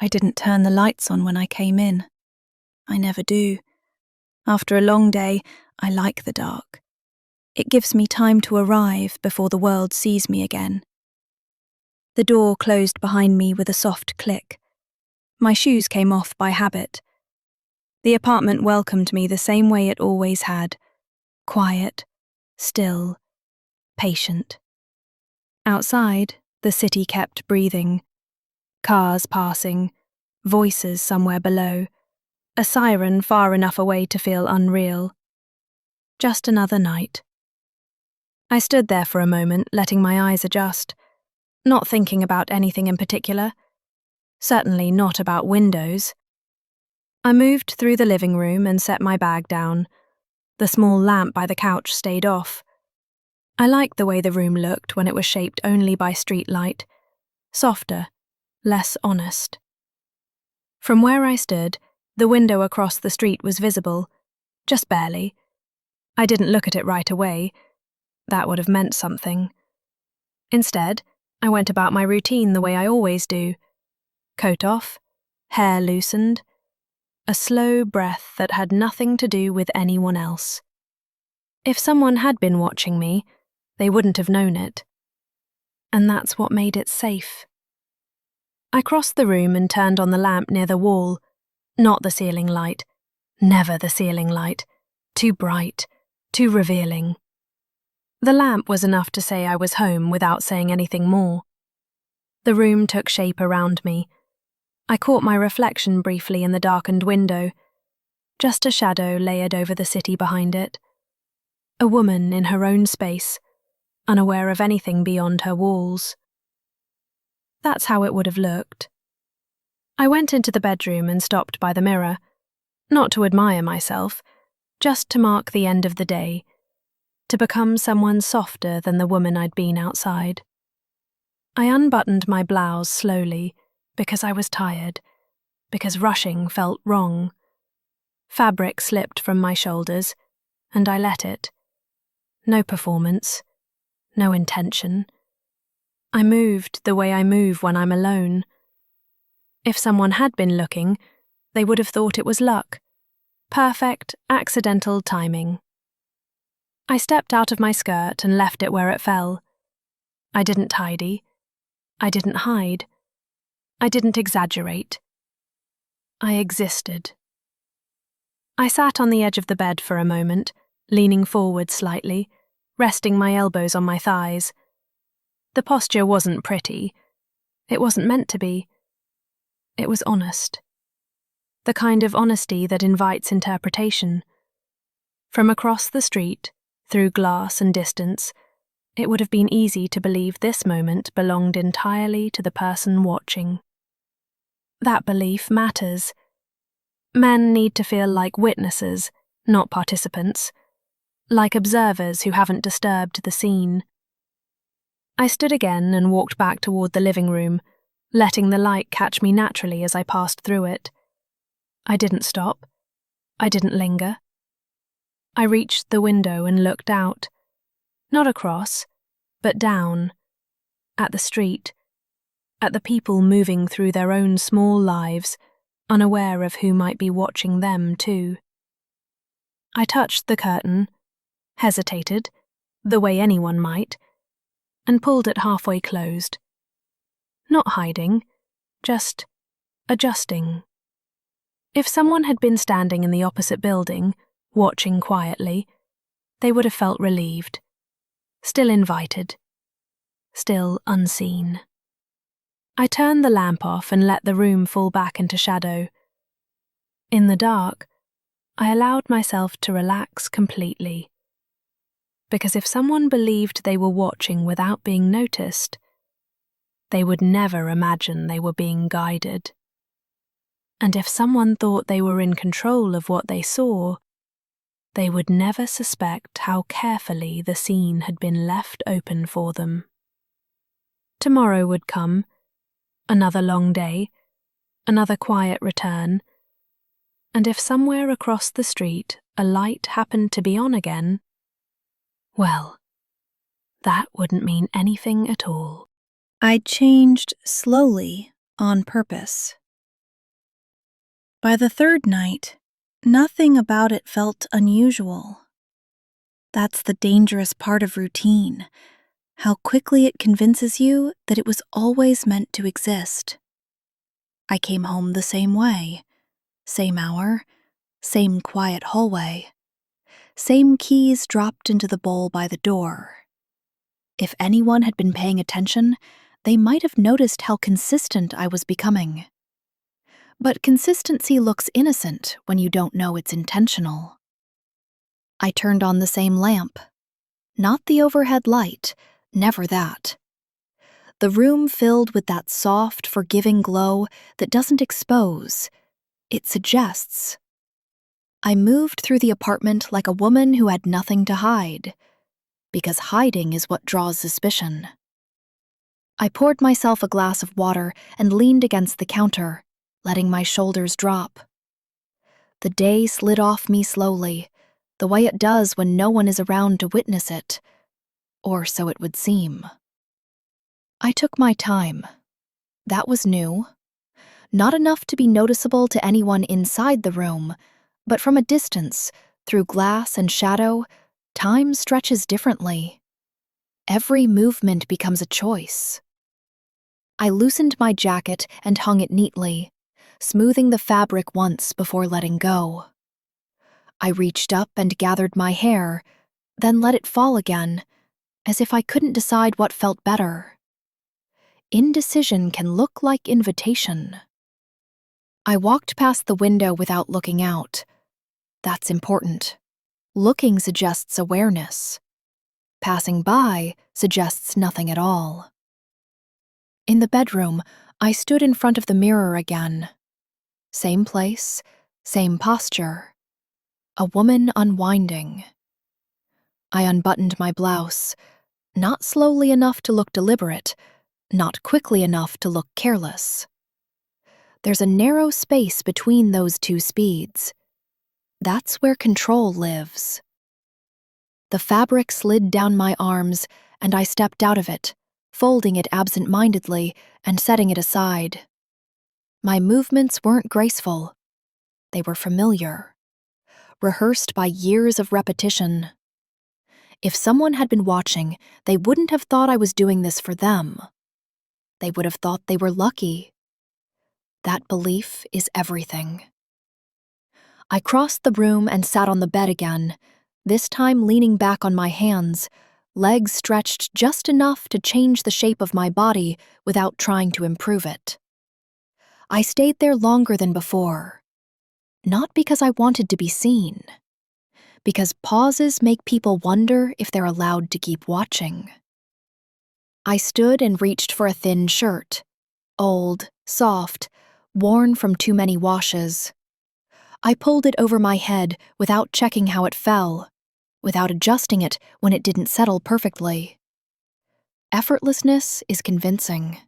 I didn't turn the lights on when I came in. I never do. After a long day, I like the dark. It gives me time to arrive before the world sees me again. The door closed behind me with a soft click. My shoes came off by habit. The apartment welcomed me the same way it always had. Quiet, still, patient. Outside, the city kept breathing. Cars passing, voices somewhere below, a siren far enough away to feel unreal. Just another night. I stood there for a moment, letting my eyes adjust, not thinking about anything in particular, certainly not about windows. I moved through the living room and set my bag down. The small lamp by the couch stayed off. I liked the way the room looked when it was shaped only by street light, softer, less honest. From where I stood, the window across the street was visible, just barely. I didn't look at it right away. That would have meant something. Instead, I went about my routine the way I always do. Coat off, hair loosened, a slow breath that had nothing to do with anyone else. If someone had been watching me, they wouldn't have known it. And that's what made it safe. I crossed the room and turned on the lamp near the wall. Not the ceiling light. Never the ceiling light. Too bright. Too revealing. The lamp was enough to say I was home without saying anything more. The room took shape around me. I caught my reflection briefly in the darkened window. Just a shadow layered over the city behind it. A woman in her own space, unaware of anything beyond her walls. That's how it would have looked. I went into the bedroom and stopped by the mirror, not to admire myself, just to mark the end of the day, to become someone softer than the woman I'd been outside. I unbuttoned my blouse slowly, because I was tired, because rushing felt wrong. Fabric slipped from my shoulders, and I let it. No performance, no intention. I moved the way I move when I'm alone. If someone had been looking, they would have thought it was luck. Perfect, accidental timing. I stepped out of my skirt and left it where it fell. I didn't tidy. I didn't hide. I didn't exaggerate. I existed. I sat on the edge of the bed for a moment, leaning forward slightly, resting my elbows on my thighs. The posture wasn't pretty. It wasn't meant to be. It was honest. The kind of honesty that invites interpretation. From across the street, through glass and distance, it would have been easy to believe this moment belonged entirely to the person watching. That belief matters. Men need to feel like witnesses, not participants, like observers who haven't disturbed the scene. I stood again and walked back toward the living room, letting the light catch me naturally as I passed through it. I didn't stop. I didn't linger. I reached the window and looked out, not across, but down, at the street, at the people moving through their own small lives, unaware of who might be watching them too. I touched the curtain, hesitated, the way anyone might, and pulled it halfway closed. Not hiding, just adjusting. If someone had been standing in the opposite building, watching quietly, they would have felt relieved, still invited, still unseen. I turned the lamp off and let the room fall back into shadow. In the dark, I allowed myself to relax completely. Because if someone believed they were watching without being noticed, they would never imagine they were being guided. And if someone thought they were in control of what they saw, they would never suspect how carefully the scene had been left open for them. Tomorrow would come, another long day, another quiet return, and if somewhere across the street a light happened to be on again, well, that wouldn't mean anything at all. I changed slowly on purpose. By the third night, nothing about it felt unusual. That's the dangerous part of routine, how quickly it convinces you that it was always meant to exist. I came home the same way, same hour, same quiet hallway, same keys dropped into the bowl by the door. If anyone had been paying attention, they might have noticed how consistent I was becoming. But consistency looks innocent when you don't know it's intentional. I turned on the same lamp. Not the overhead light, never that. The room filled with that soft, forgiving glow that doesn't expose, it suggests. I moved through the apartment like a woman who had nothing to hide, because hiding is what draws suspicion. I poured myself a glass of water and leaned against the counter, letting my shoulders drop. The day slid off me slowly, the way it does when no one is around to witness it, or so it would seem. I took my time. That was new. Not enough to be noticeable to anyone inside the room, but from a distance, through glass and shadow, time stretches differently. Every movement becomes a choice. I loosened my jacket and hung it neatly, smoothing the fabric once before letting go. I reached up and gathered my hair, then let it fall again, as if I couldn't decide what felt better. Indecision can look like invitation. I walked past the window without looking out. That's important. Looking suggests awareness. Passing by suggests nothing at all. In the bedroom, I stood in front of the mirror again. Same place, same posture. A woman unwinding. I unbuttoned my blouse, not slowly enough to look deliberate, not quickly enough to look careless. There's a narrow space between those two speeds. That's where control lives. The fabric slid down my arms, and I stepped out of it, folding it absent-mindedly and setting it aside. My movements weren't graceful. They were familiar, rehearsed by years of repetition. If someone had been watching, they wouldn't have thought I was doing this for them. They would have thought they were lucky. That belief is everything. I crossed the room and sat on the bed again, this time leaning back on my hands, legs stretched just enough to change the shape of my body without trying to improve it. I stayed there longer than before, not because I wanted to be seen, because pauses make people wonder if they're allowed to keep watching. I stood and reached for a thin shirt, old, soft, worn from too many washes. I pulled it over my head without checking how it fell, without adjusting it when it didn't settle perfectly. Effortlessness is convincing.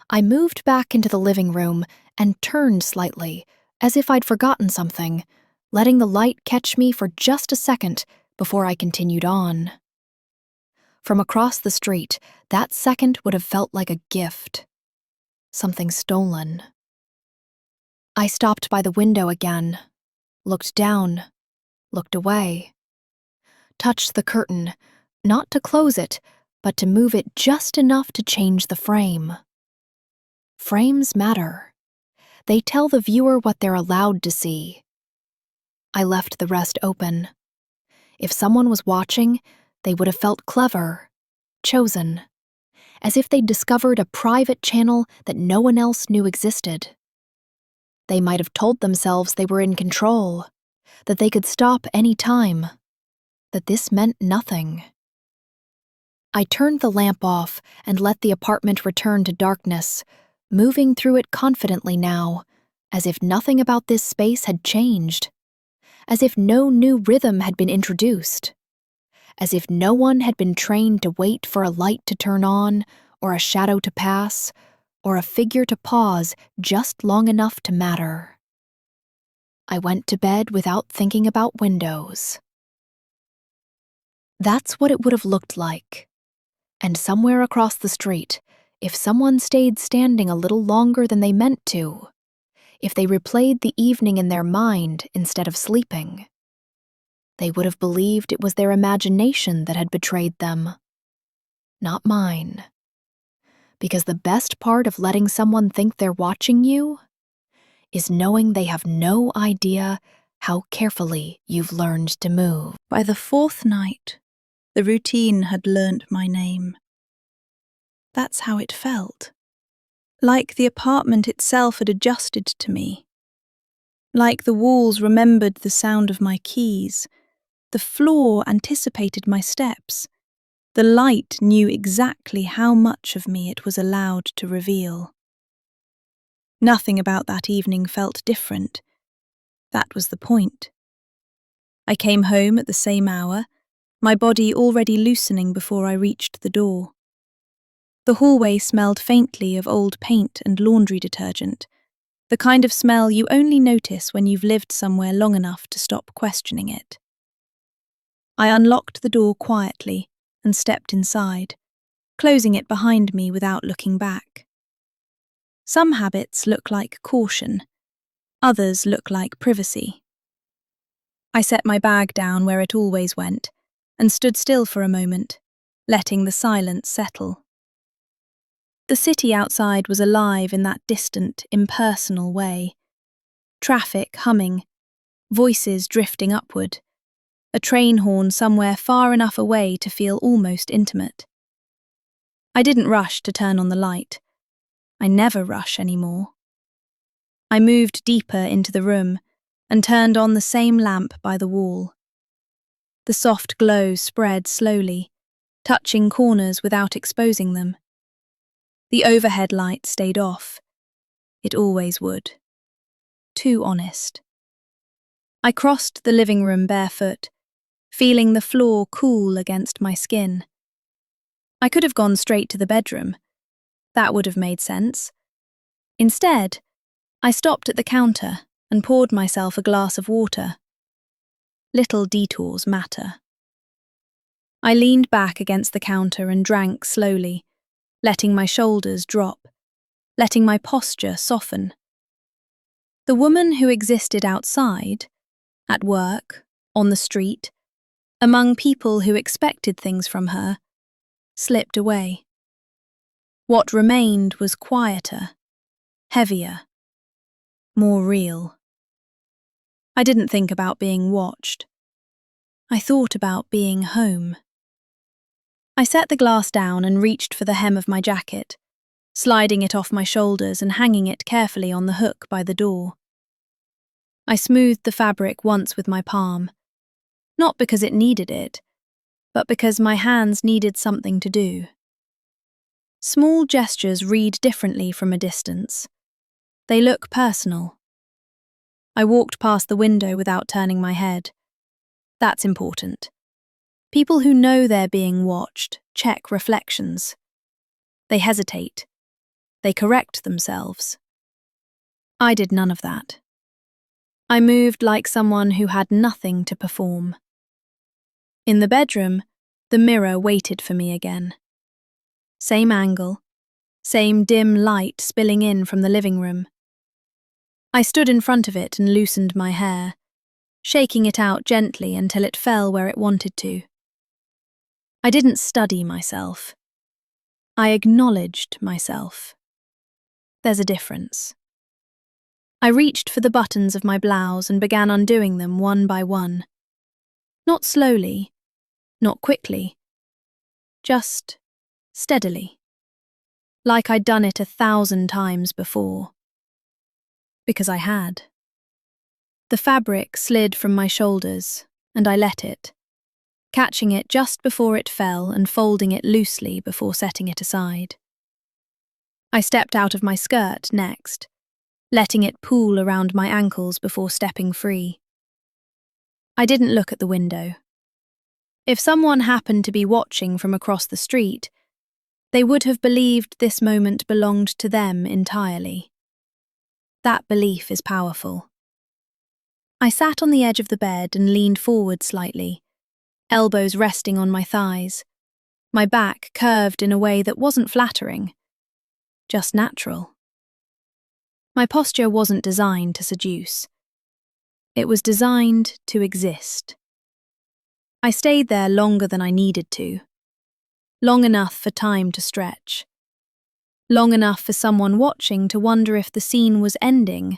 I moved back into the living room and turned slightly, as if I'd forgotten something, letting the light catch me for just a second before I continued on. From across the street, that second would have felt like a gift. Something stolen. I stopped by the window again, looked down, looked away. Touched the curtain, not to close it, but to move it just enough to change the frame. Frames matter. They tell the viewer what they're allowed to see. I left the rest open. If someone was watching, they would have felt clever, chosen, as if they'd discovered a private channel that no one else knew existed. They might have told themselves they were in control, that they could stop any time, that this meant nothing. I turned the lamp off and let the apartment return to darkness, moving through it confidently now, as if nothing about this space had changed, as if no new rhythm had been introduced, as if no one had been trained to wait for a light to turn on, or a shadow to pass, or a figure to pause just long enough to matter. I went to bed without thinking about windows. That's what it would have looked like. And somewhere across the street, if someone stayed standing a little longer than they meant to, If they replayed the evening in their mind instead of sleeping, they would have believed it was their imagination that had betrayed them, not mine. Because the best part of letting someone think they're watching you is knowing they have no idea how carefully you've learned to move. By the fourth night, the routine had learnt my name. That's how it felt. Like the apartment itself had adjusted to me. Like the walls remembered the sound of my keys. The floor anticipated my steps. The light knew exactly how much of me it was allowed to reveal. Nothing about that evening felt different. That was the point. I came home at the same hour, my body already loosening before I reached the door. The hallway smelled faintly of old paint and laundry detergent, the kind of smell you only notice when you've lived somewhere long enough to stop questioning it. I unlocked the door quietly and stepped inside, closing it behind me without looking back. Some habits look like caution, others look like privacy. I set my bag down where it always went and stood still for a moment, letting the silence settle. The city outside was alive in that distant, impersonal way. Traffic humming, voices drifting upward, a train horn somewhere far enough away to feel almost intimate. I didn't rush to turn on the light. I never rush anymore. I moved deeper into the room and turned on the same lamp by the wall. The soft glow spread slowly, touching corners without exposing them. The overhead light stayed off. It always would. Too honest. I crossed the living room barefoot, feeling the floor cool against my skin. I could have gone straight to the bedroom. That would have made sense. Instead, I stopped at the counter and poured myself a glass of water. Little detours matter. I leaned back against the counter and drank slowly, letting my shoulders drop, letting my posture soften. The woman who existed outside, at work, on the street, among people who expected things from her, slipped away. What remained was quieter, heavier, more real. I didn't think about being watched. I thought about being home. I set the glass down and reached for the hem of my jacket, sliding it off my shoulders and hanging it carefully on the hook by the door. I smoothed the fabric once with my palm, not because it needed it, but because my hands needed something to do. Small gestures read differently from a distance. They look personal. I walked past the window without turning my head. That's important. People who know they're being watched check reflections. They hesitate. They correct themselves. I did none of that. I moved like someone who had nothing to perform. In the bedroom, the mirror waited for me again. Same angle, same dim light spilling in from the living room. I stood in front of it and loosened my hair, shaking it out gently until it fell where it wanted to. I didn't study myself. I acknowledged myself. There's a difference. I reached for the buttons of my blouse and began undoing them one by one. Not slowly, not quickly, just steadily, like I'd done it 1,000 times before. Because I had. The fabric slid from my shoulders, and I let it, catching it just before it fell and folding it loosely before setting it aside. I stepped out of my skirt next, letting it pool around my ankles before stepping free. I didn't look at the window. If someone happened to be watching from across the street, they would have believed this moment belonged to them entirely. That belief is powerful. I sat on the edge of the bed and leaned forward slightly, elbows resting on my thighs, my back curved in a way that wasn't flattering, just natural. My posture wasn't designed to seduce. It was designed to exist. I stayed there longer than I needed to. Long enough for time to stretch. Long enough for someone watching to wonder if the scene was ending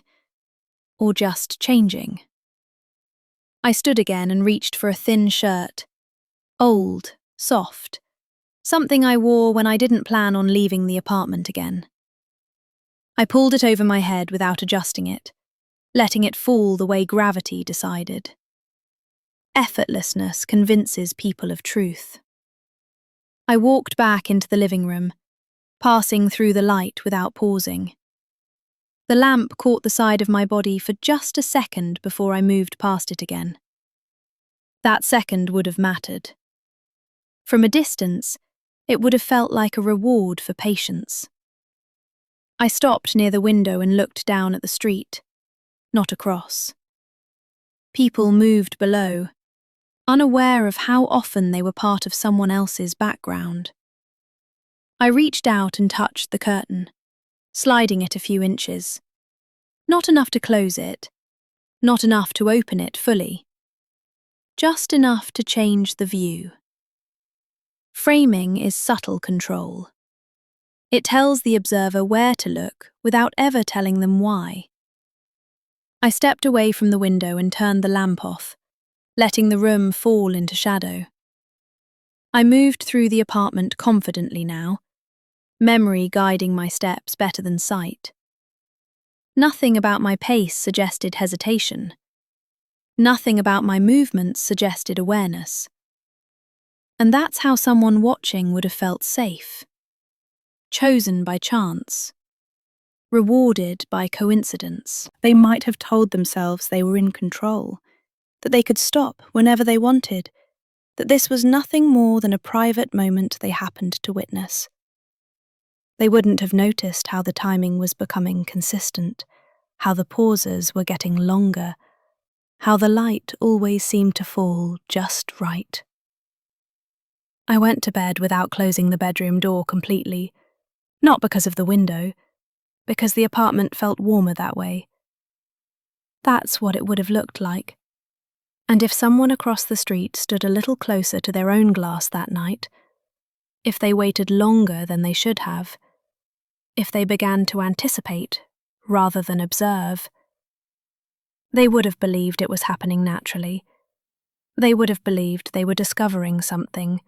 or just changing. I stood again and reached for a thin shirt. Old, soft. Something I wore when I didn't plan on leaving the apartment again. I pulled it over my head without adjusting it, letting it fall the way gravity decided. Effortlessness convinces people of truth. I walked back into the living room, passing through the light without pausing. The lamp caught the side of my body for just a second before I moved past it again. That second would have mattered. From a distance, it would have felt like a reward for patience. I stopped near the window and looked down at the street, not across. People moved below, unaware of how often they were part of someone else's background. I reached out and touched the curtain, sliding it a few inches. Not enough to close it, not enough to open it fully. Just enough to change the view. Framing is subtle control. It tells the observer where to look without ever telling them why. I stepped away from the window and turned the lamp off, letting the room fall into shadow. I moved through the apartment confidently now, memory guiding my steps better than sight. Nothing about my pace suggested hesitation. Nothing about my movements suggested awareness. And that's how someone watching would have felt safe. Chosen by chance. Rewarded by coincidence. They might have told themselves they were in control, that they could stop whenever they wanted, that this was nothing more than a private moment they happened to witness. They wouldn't have noticed how the timing was becoming consistent, how the pauses were getting longer, how the light always seemed to fall just right. I went to bed without closing the bedroom door completely, not because of the window, because the apartment felt warmer that way. That's what it would have looked like. And if someone across the street stood a little closer to their own glass that night, if they waited longer than they should have, if they began to anticipate rather than observe, they would have believed it was happening naturally. They would have believed they were discovering something.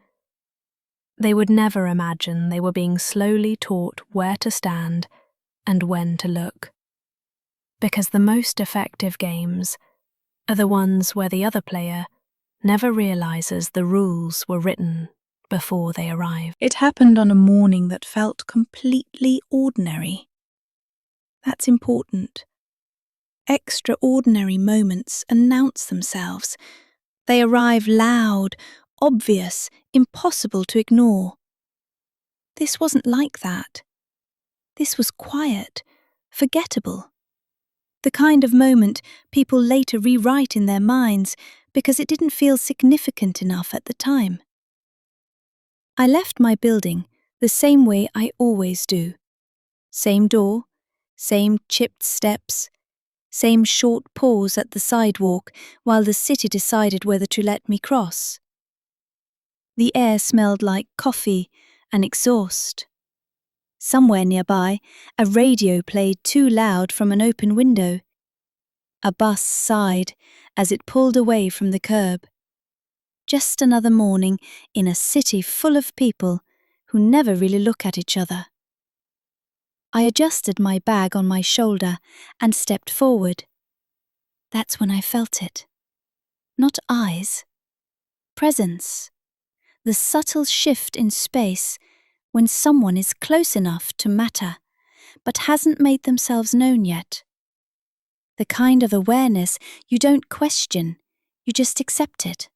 They would never imagine they were being slowly taught where to stand and when to look. Because the most effective games are the ones where the other player never realizes the rules were written before they arrive. It happened on a morning that felt completely ordinary. That's important. Extraordinary moments announce themselves. They arrive loud, obvious, impossible to ignore. This wasn't like that. This was quiet, forgettable. The kind of moment people later rewrite in their minds because it didn't feel significant enough at the time. I left my building the same way I always do. Same door, same chipped steps, same short pause at the sidewalk while the city decided whether to let me cross. The air smelled like coffee and exhaust. Somewhere nearby, a radio played too loud from an open window. A bus sighed as it pulled away from the curb. Just another morning in a city full of people who never really look at each other. I adjusted my bag on my shoulder and stepped forward. That's when I felt it. Not eyes. Presence. The subtle shift in space when someone is close enough to matter, but hasn't made themselves known yet. The kind of awareness you don't question, you just accept it.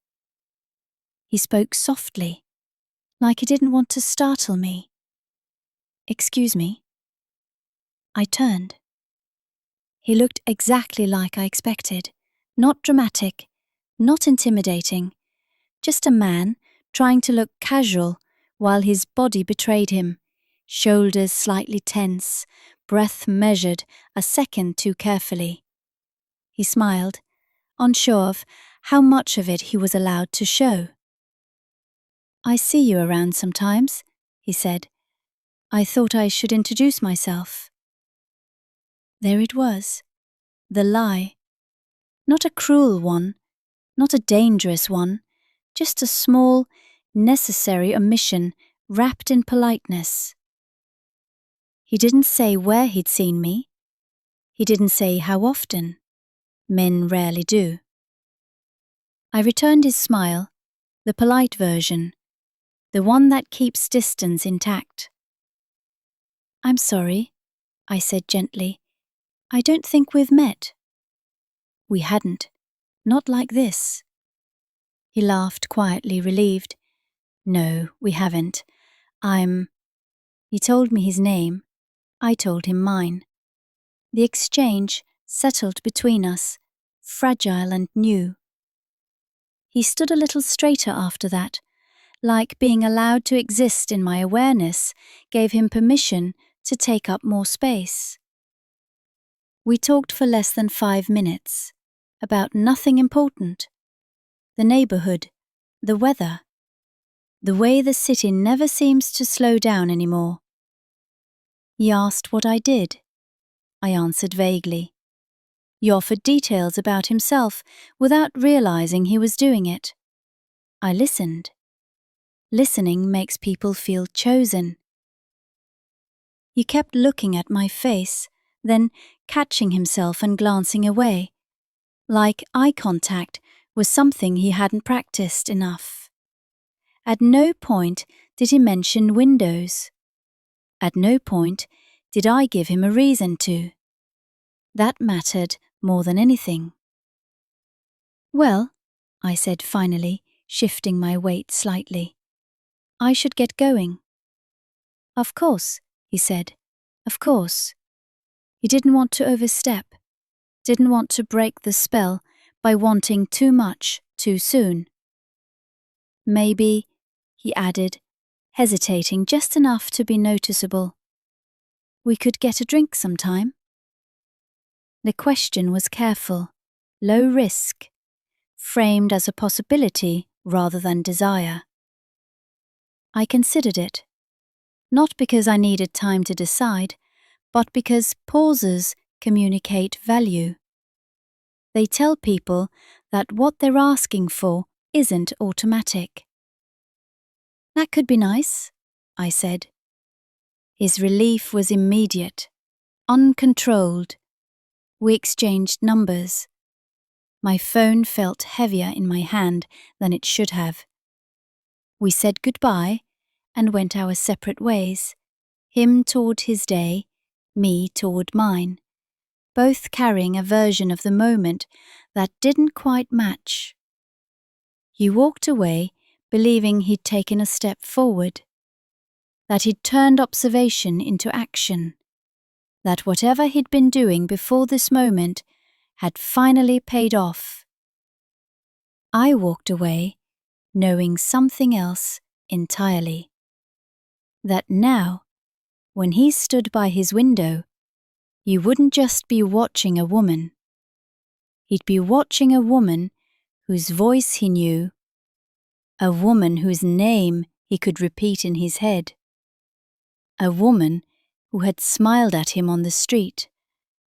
He spoke softly, like he didn't want to startle me. Excuse me. I turned. He looked exactly like I expected, not dramatic, not intimidating, just a man trying to look casual while his body betrayed him, shoulders slightly tense, breath measured a second too carefully. He smiled, unsure of how much of it he was allowed to show. "I see you around sometimes," he said. "I thought I should introduce myself." There it was, the lie. Not a cruel one, not a dangerous one, just a small, necessary omission wrapped in politeness. He didn't say where he'd seen me. He didn't say how often. Men rarely do. I returned his smile, the polite version, the one that keeps distance intact. "I'm sorry," I said gently. "I don't think we've met." We hadn't. Not like this. He laughed quietly, relieved. "No, we haven't. He told me his name. I told him mine. The exchange settled between us, fragile and new. He stood a little straighter after that, like being allowed to exist in my awareness gave him permission to take up more space. We talked for less than 5 minutes, about nothing important. The neighborhood, the weather, the way the city never seems to slow down anymore. He asked what I did. I answered vaguely. He offered details about himself without realizing he was doing it. I listened. Listening makes people feel chosen. He kept looking at my face, then catching himself and glancing away, like eye contact was something he hadn't practiced enough. At no point did he mention windows. At no point did I give him a reason to. That mattered more than anything. "Well," I said finally, shifting my weight slightly, "I should get going." "Of course," he said, "of course." He didn't want to overstep, didn't want to break the spell by wanting too much too soon. "Maybe," he added, hesitating just enough to be noticeable, "we could get a drink sometime." The question was careful, low risk, framed as a possibility rather than desire. I considered it, not because I needed time to decide, but because pauses communicate value. They tell people that what they're asking for isn't automatic. "That could be nice," I said. His relief was immediate, uncontrolled. We exchanged numbers. My phone felt heavier in my hand than it should have. We said goodbye and went our separate ways, him toward his day, me toward mine, both carrying a version of the moment that didn't quite match. He walked away believing he'd taken a step forward, that he'd turned observation into action, that whatever he'd been doing before this moment had finally paid off. I walked away knowing something else entirely. That now, when he stood by his window, he wouldn't just be watching a woman. He'd be watching a woman whose voice he knew, a woman whose name he could repeat in his head, a woman who had smiled at him on the street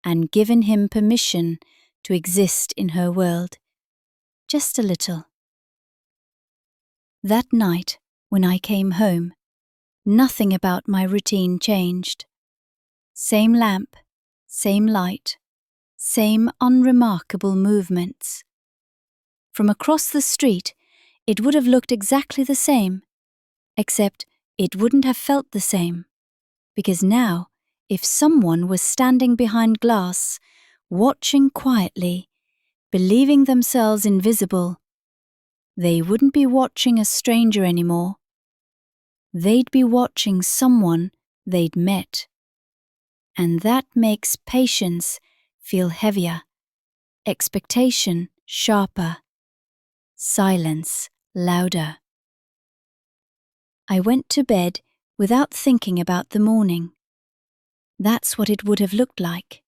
and given him permission to exist in her world, just a little. That night, when I came home, nothing about my routine changed. Same lamp, same light, same unremarkable movements. From across the street, it would have looked exactly the same, except it wouldn't have felt the same, because now, if someone was standing behind glass, watching quietly, believing themselves invisible, they wouldn't be watching a stranger anymore. They'd be watching someone they'd met. And that makes patience feel heavier, expectation sharper, silence louder. I went to bed without thinking about the morning. That's what it would have looked like.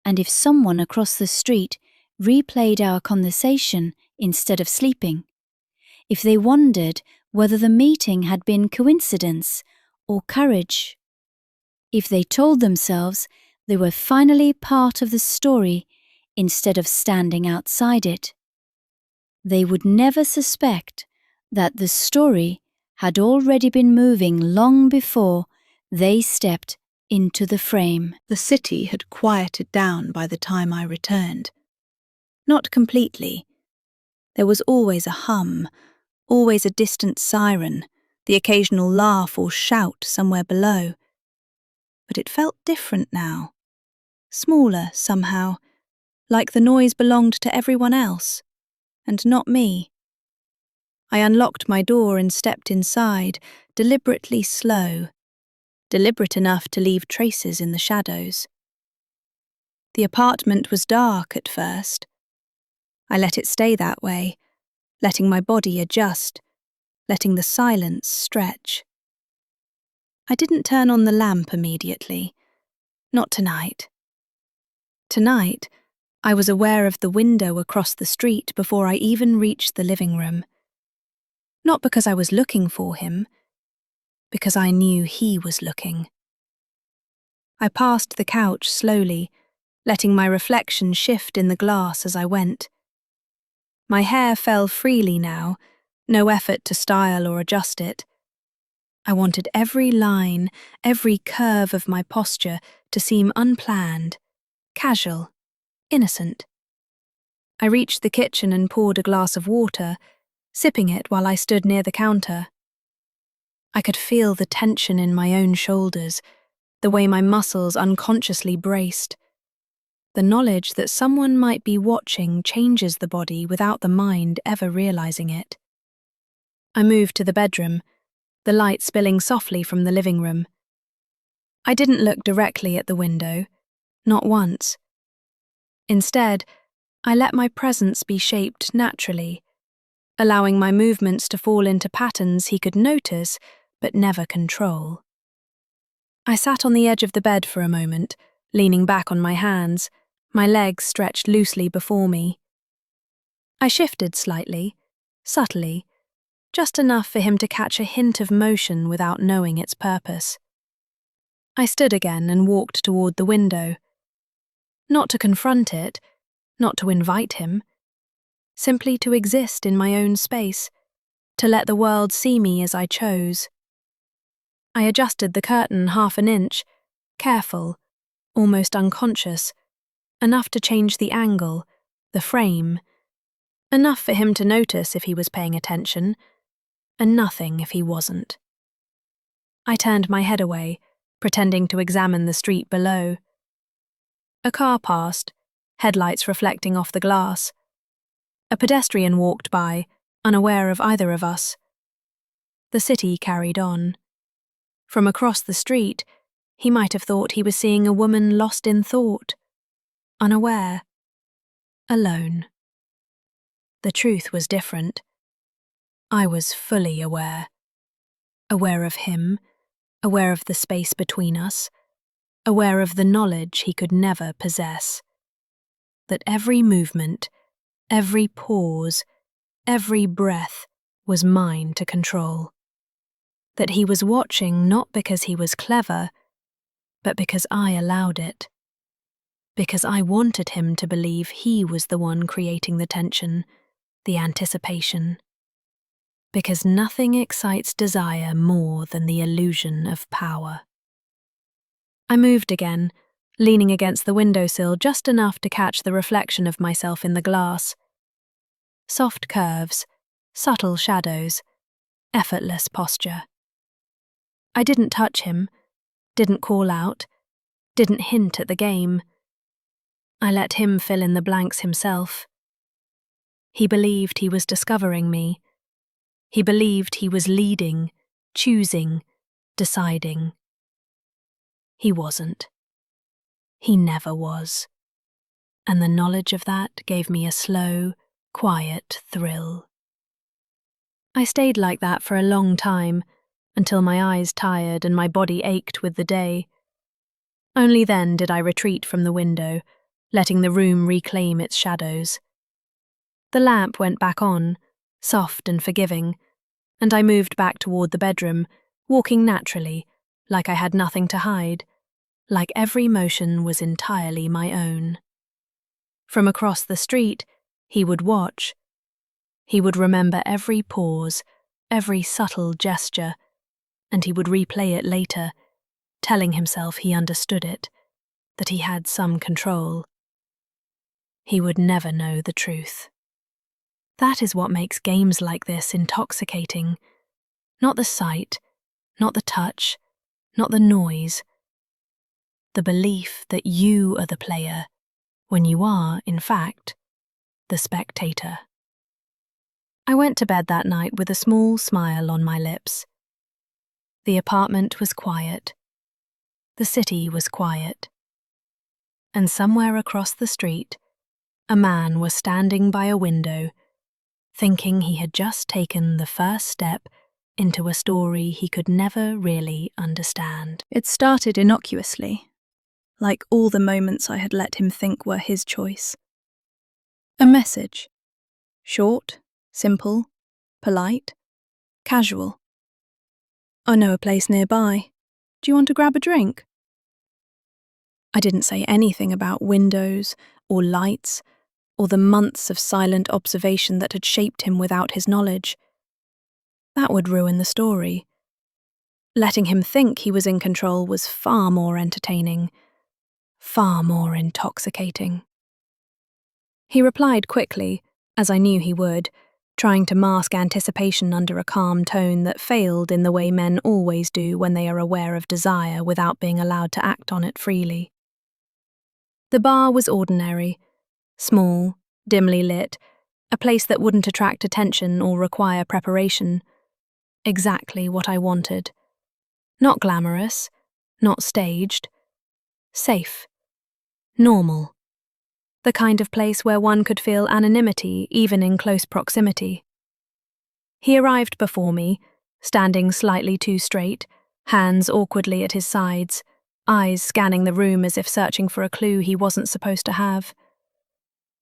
And if someone across the street replayed our conversation instead of sleeping, if they wondered whether the meeting had been coincidence or courage, if they told themselves they were finally part of the story instead of standing outside it, they would never suspect that the story had already been moving long before they stepped into the frame. The city had quieted down by the time I returned. Not completely. There was always a hum, always a distant siren, the occasional laugh or shout somewhere below. But it felt different now. Smaller, somehow, like the noise belonged to everyone else, and not me. I unlocked my door and stepped inside, deliberately slow, deliberate enough to leave traces in the shadows. The apartment was dark at first. I let it stay that way, letting my body adjust, letting the silence stretch. I didn't turn on the lamp immediately. Not tonight. Tonight, I was aware of the window across the street before I even reached the living room. Not because I was looking for him, because I knew he was looking. I passed the couch slowly, letting my reflection shift in the glass as I went. My hair fell freely now, no effort to style or adjust it. I wanted every line, every curve of my posture to seem unplanned, casual, innocent. I reached the kitchen and poured a glass of water, sipping it while I stood near the counter. I could feel the tension in my own shoulders, the way my muscles unconsciously braced. The knowledge that someone might be watching changes the body without the mind ever realizing it. I moved to the bedroom, the light spilling softly from the living room. I didn't look directly at the window, not once. Instead, I let my presence be shaped naturally, allowing my movements to fall into patterns he could notice but never control. I sat on the edge of the bed for a moment, leaning back on my hands, my legs stretched loosely before me. I shifted slightly, subtly, just enough for him to catch a hint of motion without knowing its purpose. I stood again and walked toward the window. Not to confront it, not to invite him, simply to exist in my own space, to let the world see me as I chose. I adjusted the curtain half an inch, careful, almost unconscious, enough to change the angle, the frame, enough for him to notice if he was paying attention, and nothing if he wasn't. I turned my head away, pretending to examine the street below. A car passed, headlights reflecting off the glass. A pedestrian walked by, unaware of either of us. The city carried on. From across the street, he might have thought he was seeing a woman lost in thought, unaware, alone. The truth was different. I was fully aware. Aware of him, aware of the space between us, aware of the knowledge he could never possess. That every movement, every pause, every breath was mine to control. That he was watching not because he was clever, but because I allowed it. Because I wanted him to believe he was the one creating the tension, the anticipation. Because nothing excites desire more than the illusion of power. I moved again, leaning against the windowsill just enough to catch the reflection of myself in the glass. Soft curves, subtle shadows, effortless posture. I didn't touch him, didn't call out, didn't hint at the game. I let him fill in the blanks himself. He believed he was discovering me. He believed he was leading, choosing, deciding. He wasn't. He never was. And the knowledge of that gave me a slow, quiet thrill. I stayed like that for a long time, until my eyes tired and my body ached with the day. Only then did I retreat from the window, letting the room reclaim its shadows. The lamp went back on, soft and forgiving, and I moved back toward the bedroom, walking naturally, like I had nothing to hide, like every motion was entirely my own. From across the street, he would watch. He would remember every pause, every subtle gesture, and he would replay it later, telling himself he understood it, that he had some control. He would never know the truth. That is what makes games like this intoxicating. Not the sight, not the touch, not the noise. The belief that you are the player, when you are, in fact, the spectator. I went to bed that night with a small smile on my lips. The apartment was quiet. The city was quiet. And somewhere across the street, a man was standing by a window, thinking he had just taken the first step into a story he could never really understand. It started innocuously, like all the moments I had let him think were his choice. A message. Short, simple, polite, casual. I know a place nearby. Do you want to grab a drink? I didn't say anything about windows or lights or the months of silent observation that had shaped him without his knowledge. That would ruin the story. Letting him think he was in control was far more entertaining, far more intoxicating. He replied quickly, as I knew he would, trying to mask anticipation under a calm tone that failed in the way men always do when they are aware of desire without being allowed to act on it freely. The bar was ordinary, small, dimly lit, a place that wouldn't attract attention or require preparation. Exactly what I wanted. Not glamorous, not staged. Safe. Normal. The kind of place where one could feel anonymity even in close proximity. He arrived before me, standing slightly too straight, hands awkwardly at his sides, eyes scanning the room as if searching for a clue he wasn't supposed to have.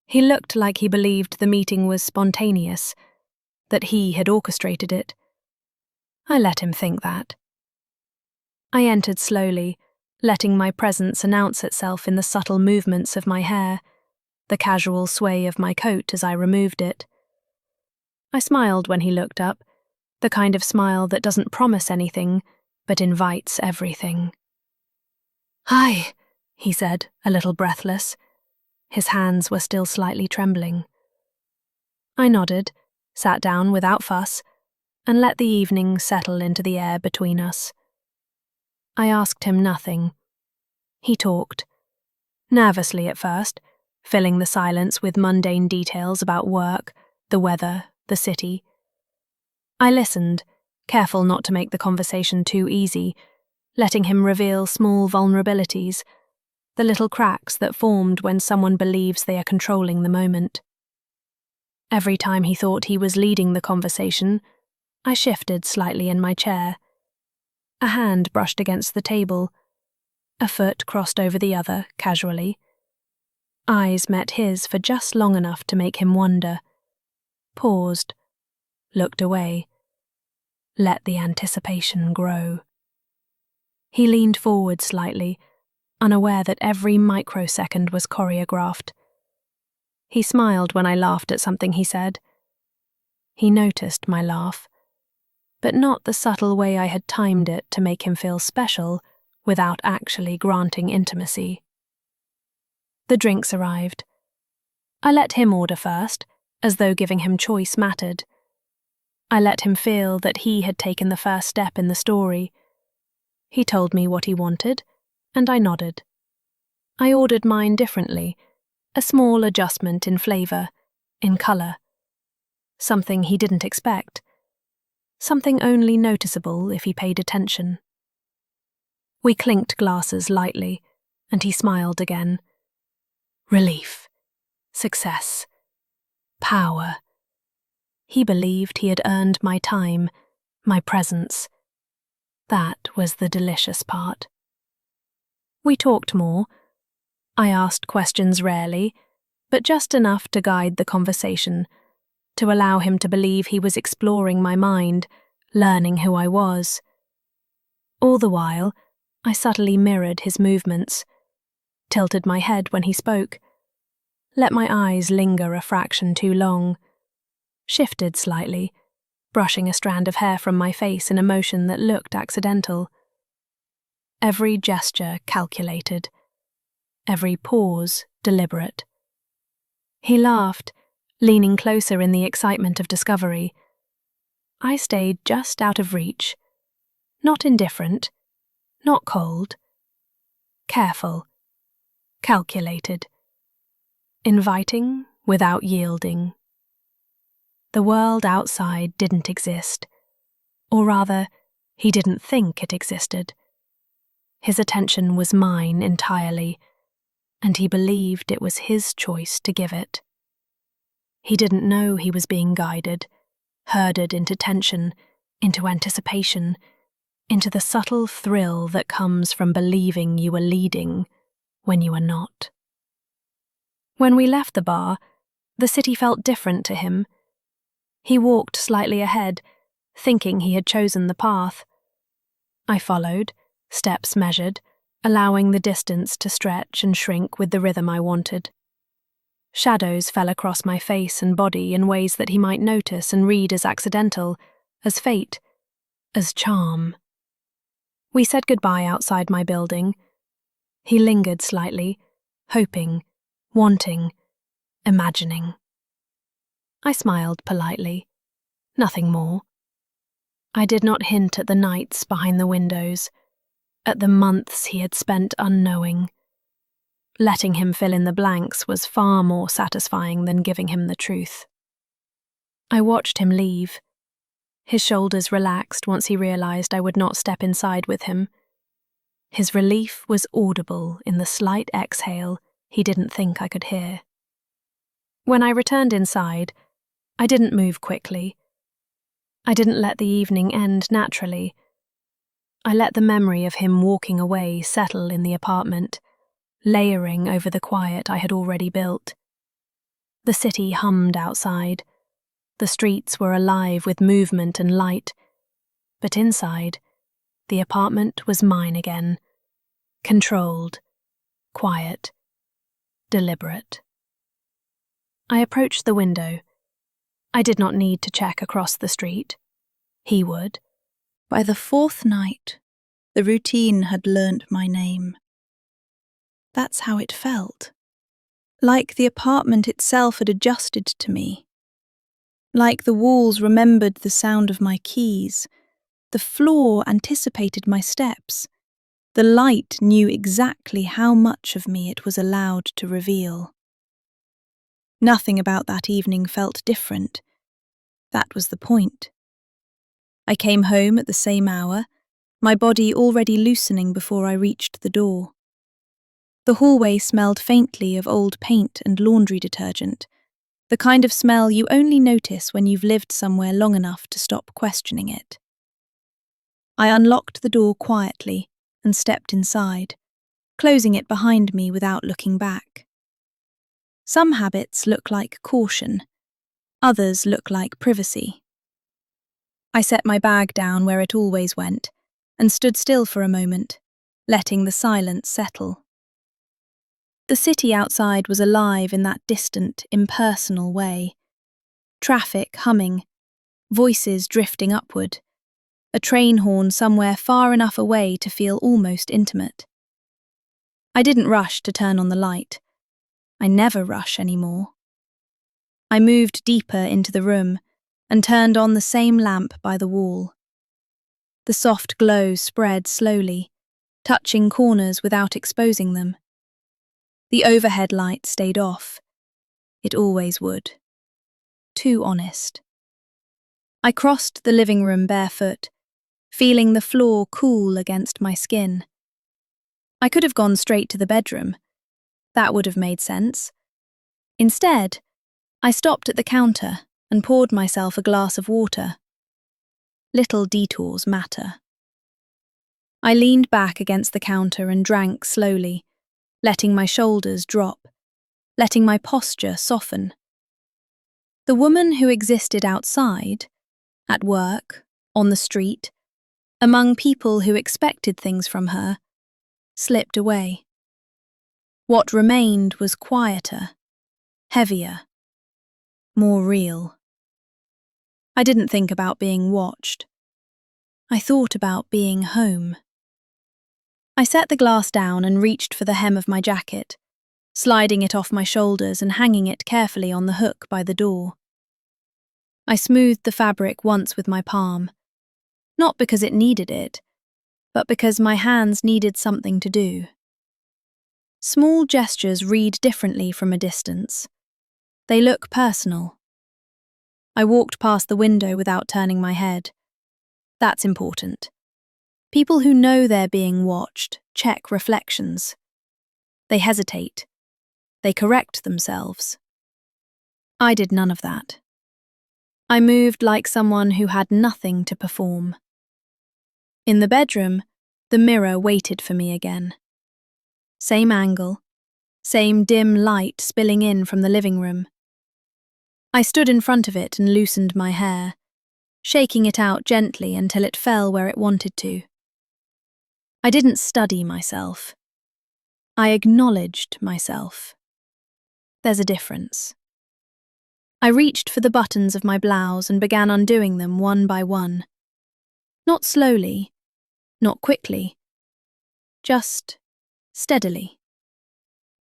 He looked like he believed the meeting was spontaneous, that he had orchestrated it. I let him think that. I entered slowly, letting my presence announce itself in the subtle movements of my hair, the casual sway of my coat as I removed it. I smiled when he looked up, the kind of smile that doesn't promise anything, but invites everything. "Hi," he said, a little breathless. His hands were still slightly trembling. I nodded, sat down without fuss, and let the evening settle into the air between us. I asked him nothing. He talked. Nervously at first, filling the silence with mundane details about work, the weather, the city. I listened, careful not to make the conversation too easy, letting him reveal small vulnerabilities, the little cracks that formed when someone believes they are controlling the moment. Every time he thought he was leading the conversation, I shifted slightly in my chair. A hand brushed against the table. A foot crossed over the other, casually. Eyes met his for just long enough to make him wonder. Paused. Looked away. Let the anticipation grow. He leaned forward slightly, unaware that every microsecond was choreographed. He smiled when I laughed at something he said. He noticed my laugh, but not the subtle way I had timed it to make him feel special without actually granting intimacy. The drinks arrived. I let him order first, as though giving him choice mattered. I let him feel that he had taken the first step in the story. He told me what he wanted, and I nodded. I ordered mine differently, a small adjustment in flavour, in colour. Something he didn't expect. Something only noticeable if he paid attention. We clinked glasses lightly, and he smiled again. Relief. Success. Power. He believed he had earned my time, my presence. That was the delicious part. We talked more. I asked questions rarely, but just enough to guide the conversation, to allow him to believe he was exploring my mind, learning who I was. All the while, I subtly mirrored his movements, tilted my head when he spoke, let my eyes linger a fraction too long, shifted slightly, brushing a strand of hair from my face in a motion that looked accidental. Every gesture calculated, every pause deliberate. He laughed, leaning closer in the excitement of discovery. I stayed just out of reach, not indifferent, not cold, careful, calculated, inviting without yielding. The world outside didn't exist, or rather, he didn't think it existed. His attention was mine entirely, and he believed it was his choice to give it. He didn't know he was being guided, herded into tension, into anticipation, into the subtle thrill that comes from believing you are leading when you are not. When we left the bar, the city felt different to him. He walked slightly ahead, thinking he had chosen the path. I followed, steps measured, allowing the distance to stretch and shrink with the rhythm I wanted. Shadows fell across my face and body in ways that he might notice and read as accidental, as fate, as charm. We said goodbye outside my building. He lingered slightly, hoping, wanting, imagining. I smiled politely. Nothing more. I did not hint at the nights behind the windows, at the months he had spent unknowing. Letting him fill in the blanks was far more satisfying than giving him the truth. I watched him leave. His shoulders relaxed once he realized I would not step inside with him. His relief was audible in the slight exhale he didn't think I could hear. When I returned inside, I didn't move quickly. I didn't let the evening end naturally. I let the memory of him walking away settle in the apartment, layering over the quiet I had already built. The city hummed outside. The streets were alive with movement and light. But inside, the apartment was mine again. Controlled, quiet, deliberate. I approached the window. I did not need to check across the street. He would. By the fourth night, the routine had learnt my name. That's how it felt. Like the apartment itself had adjusted to me. Like the walls remembered the sound of my keys. The floor anticipated my steps. The light knew exactly how much of me it was allowed to reveal. Nothing about that evening felt different. That was the point. I came home at the same hour, my body already loosening before I reached the door. The hallway smelled faintly of old paint and laundry detergent, the kind of smell you only notice when you've lived somewhere long enough to stop questioning it. I unlocked the door quietly and stepped inside, closing it behind me without looking back. Some habits look like caution, others look like privacy. I set my bag down where it always went and stood still for a moment, letting the silence settle. The city outside was alive in that distant, impersonal way. Traffic humming, voices drifting upward, a train horn somewhere far enough away to feel almost intimate. I didn't rush to turn on the light. I never rush anymore. I moved deeper into the room and turned on the same lamp by the wall. The soft glow spread slowly, touching corners without exposing them. The overhead light stayed off. It always would. Too honest. I crossed the living room barefoot, feeling the floor cool against my skin. I could have gone straight to the bedroom. That would have made sense. Instead, I stopped at the counter and poured myself a glass of water. Little detours matter. I leaned back against the counter and drank slowly, letting my shoulders drop, letting my posture soften. The woman who existed outside, at work, on the street, among people who expected things from her, slipped away. What remained was quieter, heavier, more real. I didn't think about being watched. I thought about being home. I set the glass down and reached for the hem of my jacket, sliding it off my shoulders and hanging it carefully on the hook by the door. I smoothed the fabric once with my palm, not because it needed it, but because my hands needed something to do. Small gestures read differently from a distance. They look personal. I walked past the window without turning my head. That's important. People who know they're being watched check reflections. They hesitate. They correct themselves. I did none of that. I moved like someone who had nothing to perform. In the bedroom, the mirror waited for me again. Same angle, same dim light spilling in from the living room. I stood in front of it and loosened my hair, shaking it out gently until it fell where it wanted to. I didn't study myself. I acknowledged myself. There's a difference. I reached for the buttons of my blouse and began undoing them one by one. Not slowly, not quickly, just steadily,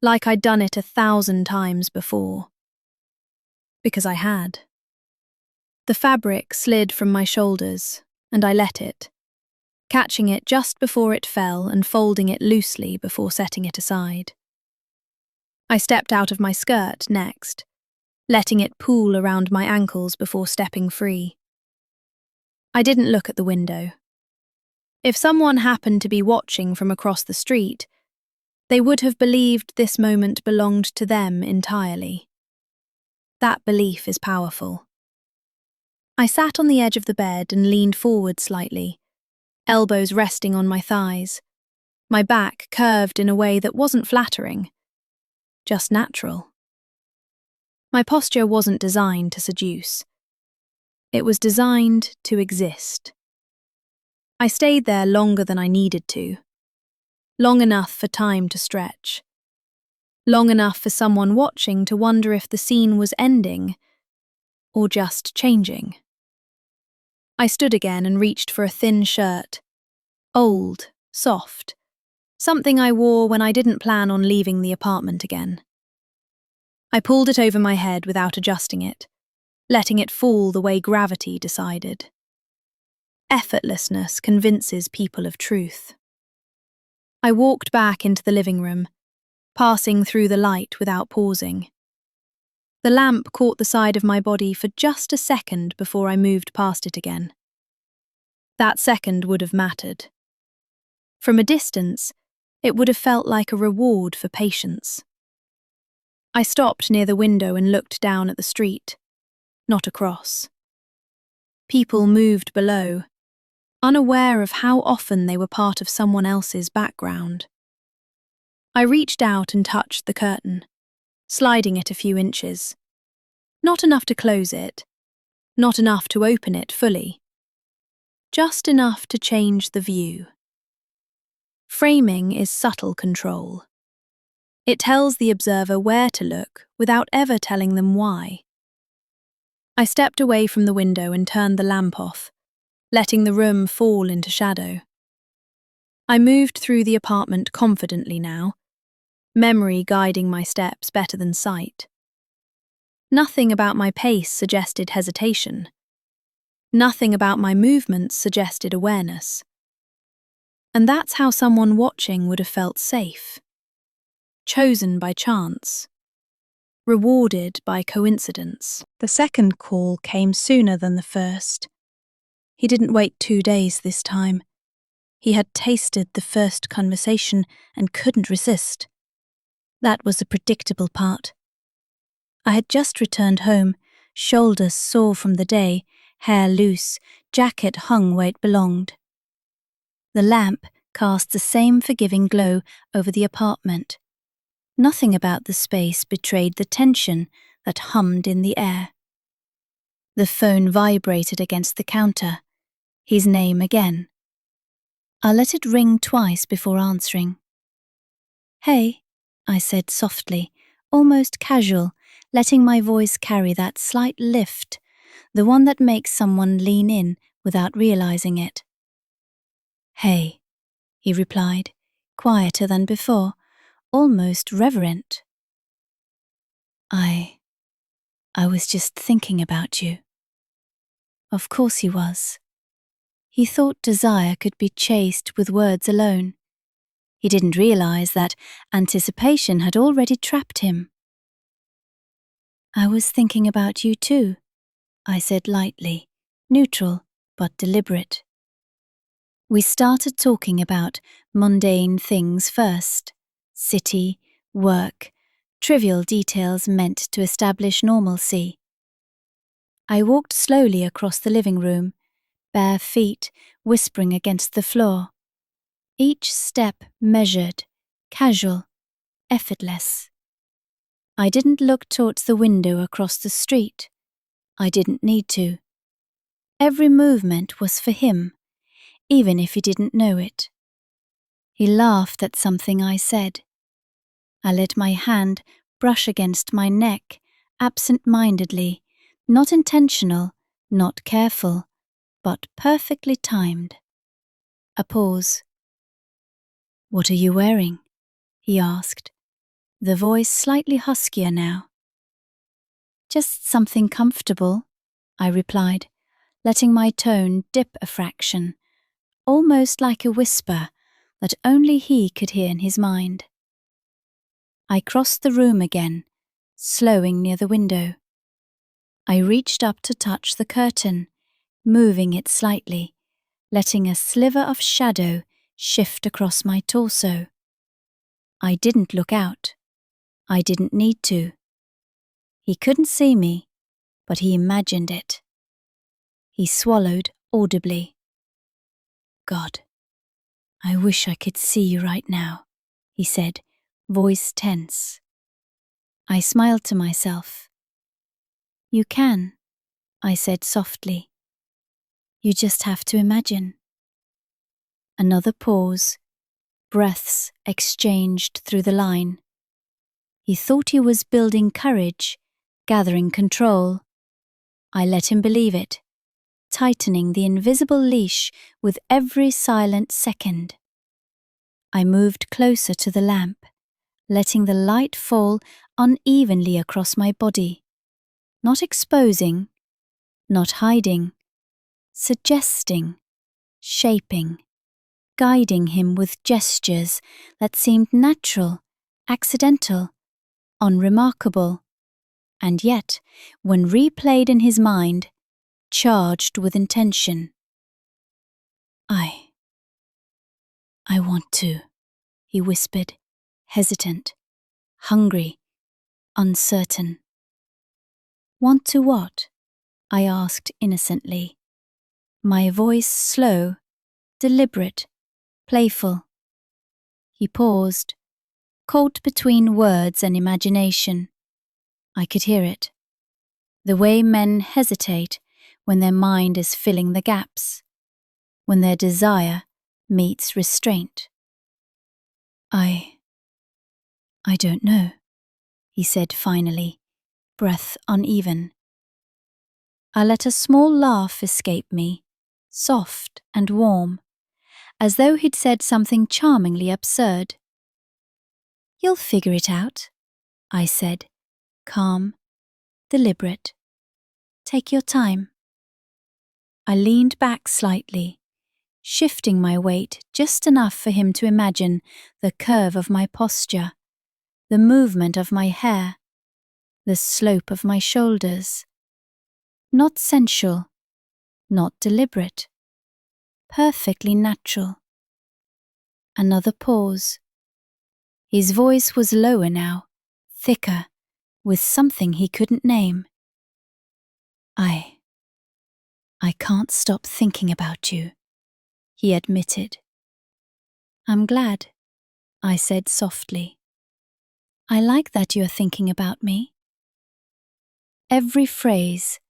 like I'd done it 1,000 times before. Because I had. The fabric slid from my shoulders, and I let it, catching it just before it fell and folding it loosely before setting it aside. I stepped out of my skirt next, letting it pool around my ankles before stepping free. I didn't look at the window. If someone happened to be watching from across the street, they would have believed this moment belonged to them entirely. That belief is powerful. I sat on the edge of the bed and leaned forward slightly, elbows resting on my thighs, my back curved in a way that wasn't flattering, just natural. My posture wasn't designed to seduce. It was designed to exist. I stayed there longer than I needed to, long enough for time to stretch, long enough for someone watching to wonder if the scene was ending or just changing. I stood again and reached for a thin shirt, old, soft, something I wore when I didn't plan on leaving the apartment again. I pulled it over my head without adjusting it, letting it fall the way gravity decided. Effortlessness convinces people of truth. I walked back into the living room, passing through the light without pausing. The lamp caught the side of my body for just a second before I moved past it again. That second would have mattered. From a distance, it would have felt like a reward for patience. I stopped near the window and looked down at the street, not across. People moved below, unaware of how often they were part of someone else's background. I reached out and touched the curtain, sliding it a few inches. Not enough to close it, not enough to open it fully. Just enough to change the view. Framing is subtle control. It tells the observer where to look without ever telling them why. I stepped away from the window and turned the lamp off, letting the room fall into shadow. I moved through the apartment confidently now, memory guiding my steps better than sight. Nothing about my pace suggested hesitation. Nothing about my movements suggested awareness. And that's how someone watching would have felt safe. Chosen by chance. Rewarded by coincidence. The second call came sooner than the first. He didn't wait 2 days this time. He had tasted the first conversation and couldn't resist. That was the predictable part. I had just returned home, shoulders sore from the day, hair loose, jacket hung where it belonged. The lamp, cast the same forgiving glow over the apartment. Nothing about the space betrayed the tension that hummed in the air. The phone vibrated against the counter. His name again. I let it ring twice before answering. "Hey," I said softly, almost casual, letting my voice carry that slight lift, the one that makes someone lean in without realizing it. "Hey," he replied, quieter than before, almost reverent. I was just thinking about you." Of course he was. He thought desire could be chased with words alone. He didn't realize that anticipation had already trapped him. "I was thinking about you too," I said lightly, neutral but deliberate. We started talking about mundane things first: city, work, trivial details meant to establish normalcy. I walked slowly across the living room, bare feet whispering against the floor. Each step measured, casual, effortless. I didn't look towards the window across the street. I didn't need to. Every movement was for him, even if he didn't know it. He laughed at something I said. I let my hand brush against my neck, absent-mindedly, not intentional, not careful, but perfectly timed. A pause. "What are you wearing?" he asked, the voice slightly huskier now. "Just something comfortable," I replied, letting my tone dip a fraction, almost like a whisper that only he could hear in his mind. I crossed the room again, slowing near the window. I reached up to touch the curtain, moving it slightly, letting a sliver of shadow shift across my torso. I didn't look out. I didn't need to. He couldn't see me, but he imagined it. He swallowed audibly. "God, I wish I could see you right now," he said, voice tense. I smiled to myself. "You can," I said softly. "You just have to imagine." Another pause, breaths exchanged through the line. He thought he was building courage, gathering control. I let him believe it, tightening the invisible leash with every silent second. I moved closer to the lamp, letting the light fall unevenly across my body, not exposing, not hiding, suggesting, shaping, guiding him with gestures that seemed natural, accidental, unremarkable, and yet, when replayed in his mind, charged with intention. I want to," he whispered, hesitant, hungry, uncertain. "Want to what?" I asked innocently, my voice slow, deliberate, playful. He paused, caught between words and imagination. I could hear it. The way men hesitate when their mind is filling the gaps, when their desire meets restraint. I don't know," he said finally, breath uneven. I let a small laugh escape me, soft and warm, as though he'd said something charmingly absurd. "You'll figure it out," I said, calm, deliberate. "Take your time." I leaned back slightly, shifting my weight just enough for him to imagine the curve of my posture, the movement of my hair, the slope of my shoulders. Not sensual, not deliberate, perfectly natural. Another pause. His voice was lower now, thicker, with something he couldn't name. I can't stop thinking about you," he admitted. I'm glad, I said softly. I like that you're thinking about me. Every phrase,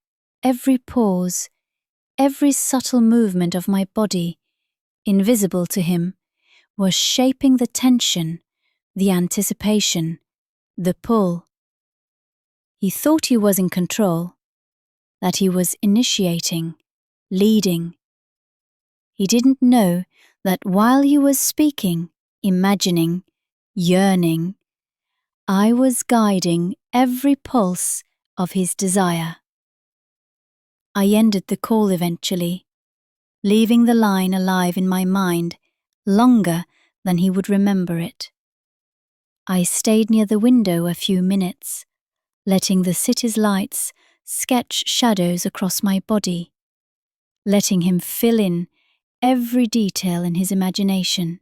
every pause, every subtle movement of my body, invisible to him, was shaping the tension, the anticipation, the pull. He thought he was in control, that he was initiating, leading. He didn't know that while he was speaking, imagining, yearning, I was guiding every pulse of his desire. I ended the call eventually, leaving the line alive in my mind longer than he would remember it. I stayed near the window a few minutes, letting the city's lights sketch shadows across my body, letting him fill in every detail in his imagination.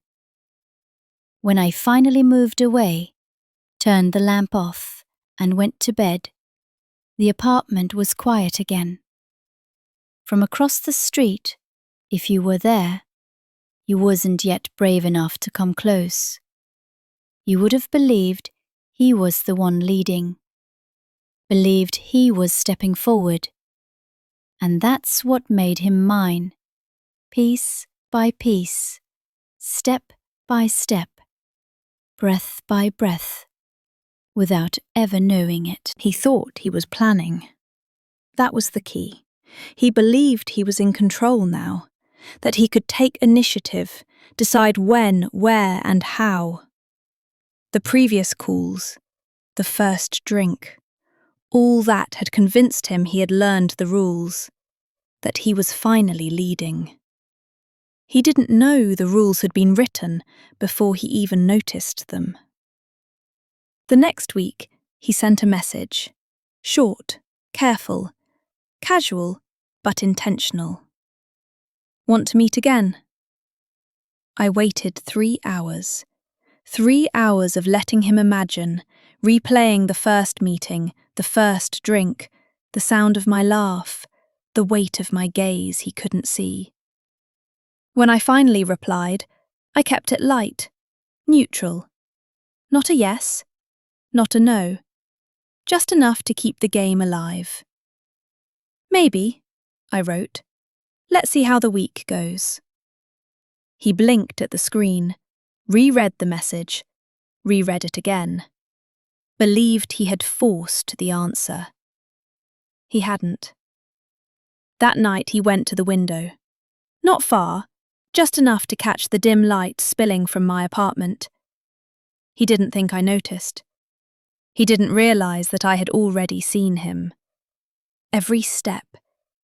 When I finally moved away, turned the lamp off, and went to bed, the apartment was quiet again. From across the street, if you were there, you wasn't yet brave enough to come close. You would have believed he was the one leading, believed he was stepping forward. And that's what made him mine, piece by piece, step by step, breath by breath, without ever knowing it. He thought he was planning. That was the key. He believed he was in control now, that he could take initiative, decide when, where, and how. The previous calls, the first drink, all that had convinced him he had learned the rules, that he was finally leading. He didn't know the rules had been written before he even noticed them. The next week, he sent a message, short, careful, casual, but intentional. Want to meet again? I waited 3 hours. 3 hours of letting him imagine, replaying the first meeting, the first drink, the sound of my laugh, the weight of my gaze he couldn't see. When I finally replied, I kept it light, neutral. Not a yes, not a no, just enough to keep the game alive. Maybe, I wrote. Let's see how the week goes. He blinked at the screen, reread the message, reread it again. Believed he had forced the answer. He hadn't. That night he went to the window. Not far, just enough to catch the dim light spilling from my apartment. He didn't think I noticed. He didn't realize that I had already seen him. Every step,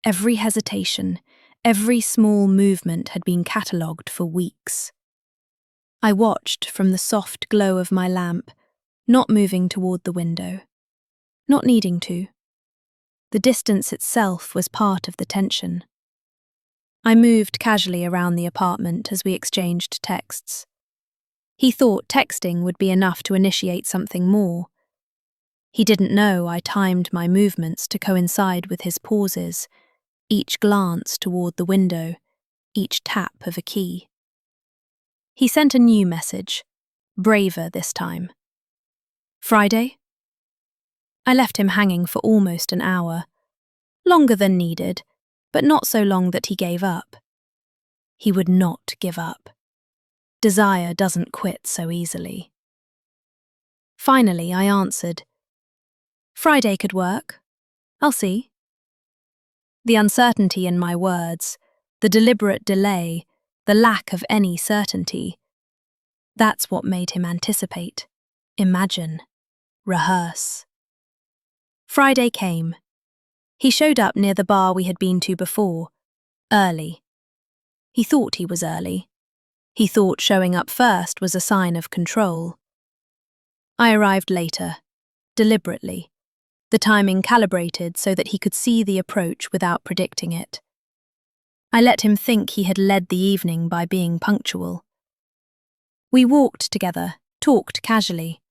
every hesitation, every small movement had been catalogued for weeks. I watched from the soft glow of my lamp, not moving toward the window, not needing to. The distance itself was part of the tension. I moved casually around the apartment as we exchanged texts. He thought texting would be enough to initiate something more. He didn't know I timed my movements to coincide with his pauses, each glance toward the window, each tap of a key. He sent a new message, braver this time. Friday? I left him hanging for almost an hour, longer than needed, but not so long that he gave up. He would not give up. Desire doesn't quit so easily. Finally, I answered, Friday could work. I'll see. The uncertainty in my words, the deliberate delay, the lack of any certainty, that's what made him anticipate, imagine, rehearse. Friday came. He showed up near the bar we had been to before, early. He thought he was early. He thought showing up first was a sign of control. I arrived later, deliberately, the timing calibrated so that he could see the approach without predicting it. I let him think he had led the evening by being punctual. We walked together, talked casually.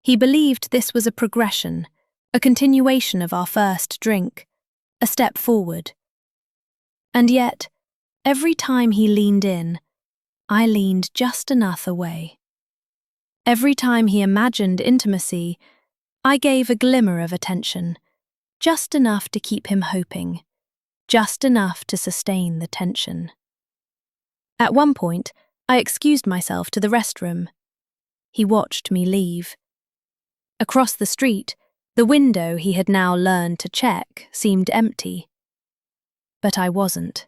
He believed this was a progression, a continuation of our first drink, a step forward. And yet, every time he leaned in, I leaned just enough away. Every time he imagined intimacy, I gave a glimmer of attention, just enough to keep him hoping, just enough to sustain the tension. At one point, I excused myself to the restroom. He watched me leave. Across the street, the window he had now learned to check seemed empty. But I wasn't.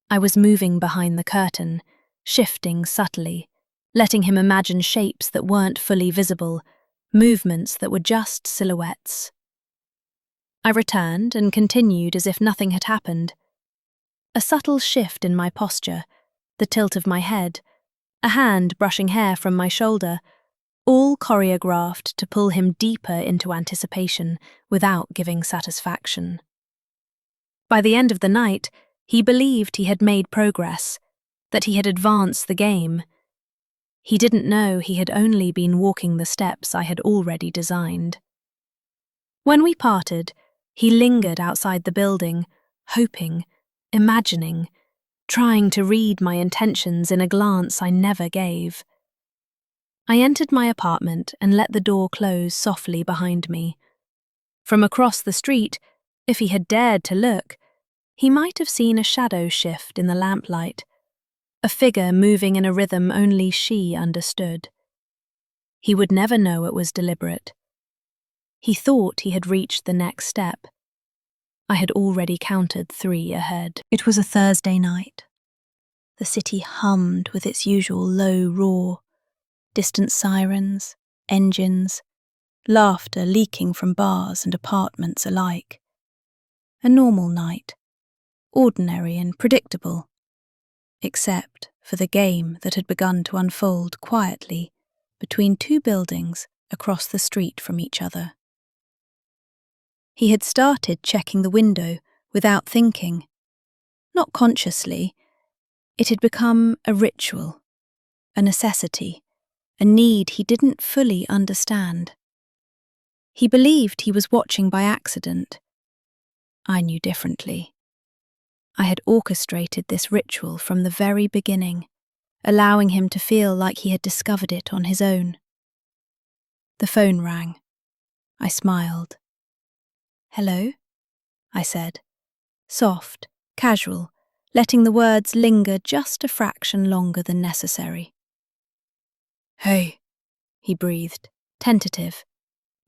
I was moving behind the curtain, shifting subtly, letting him imagine shapes that weren't fully visible, movements that were just silhouettes. I returned and continued as if nothing had happened. A subtle shift in my posture, the tilt of my head, a hand brushing hair from my shoulder, all choreographed to pull him deeper into anticipation without giving satisfaction. By the end of the night, he believed he had made progress, that he had advanced the game. He didn't know he had only been walking the steps I had already designed. When we parted, he lingered outside the building, hoping, imagining, trying to read my intentions in a glance I never gave. I entered my apartment and let the door close softly behind me. From across the street, if he had dared to look, he might have seen a shadow shift in the lamplight, a figure moving in a rhythm only she understood. He would never know it was deliberate. He thought he had reached the next step. I had already counted 3 ahead. It was a Thursday night. The city hummed with its usual low roar, distant sirens, engines, laughter leaking from bars and apartments alike. A normal night, ordinary and predictable, except for the game that had begun to unfold quietly between 2 buildings across the street from each other. He had started checking the window without thinking. Not consciously. It had become a ritual, a necessity, a need he didn't fully understand. He believed he was watching by accident. I knew differently. I had orchestrated this ritual from the very beginning, allowing him to feel like he had discovered it on his own. The phone rang. I smiled. "Hello?" I said, soft, casual, letting the words linger just a fraction longer than necessary. "Hey," he breathed, tentative,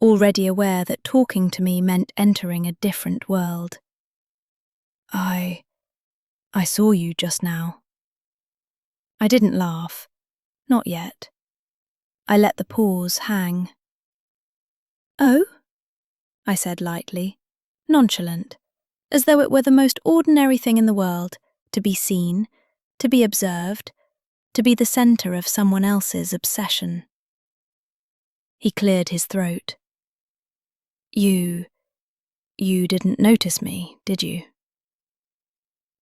already aware that talking to me meant entering a different world. I saw you just now." I didn't laugh. Not yet. I let the pause hang. "Oh?" I said lightly, nonchalant, as though it were the most ordinary thing in the world to be seen, to be observed, to be the centre of someone else's obsession. He cleared his throat. You didn't notice me, did you?"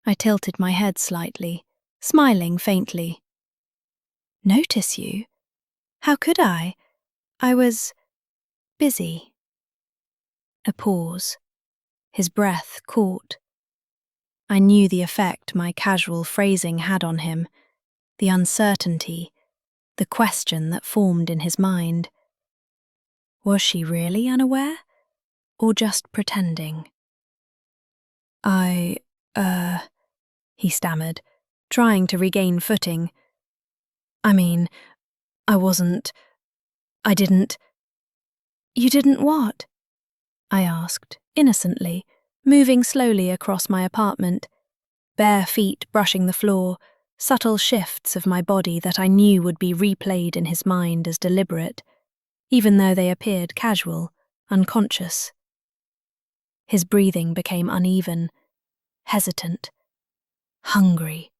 I tilted my head slightly, smiling faintly. "Notice you? How could I? I was busy." A pause. His breath caught. I knew the effect my casual phrasing had on him, the uncertainty, the question that formed in his mind. Was she really unaware, or just pretending? He stammered, trying to regain footing. "I mean, I didn't." "You didn't what?" I asked, innocently, moving slowly across my apartment, bare feet brushing the floor, subtle shifts of my body that I knew would be replayed in his mind as deliberate, even though they appeared casual, unconscious. His breathing became uneven, hesitant, hungry.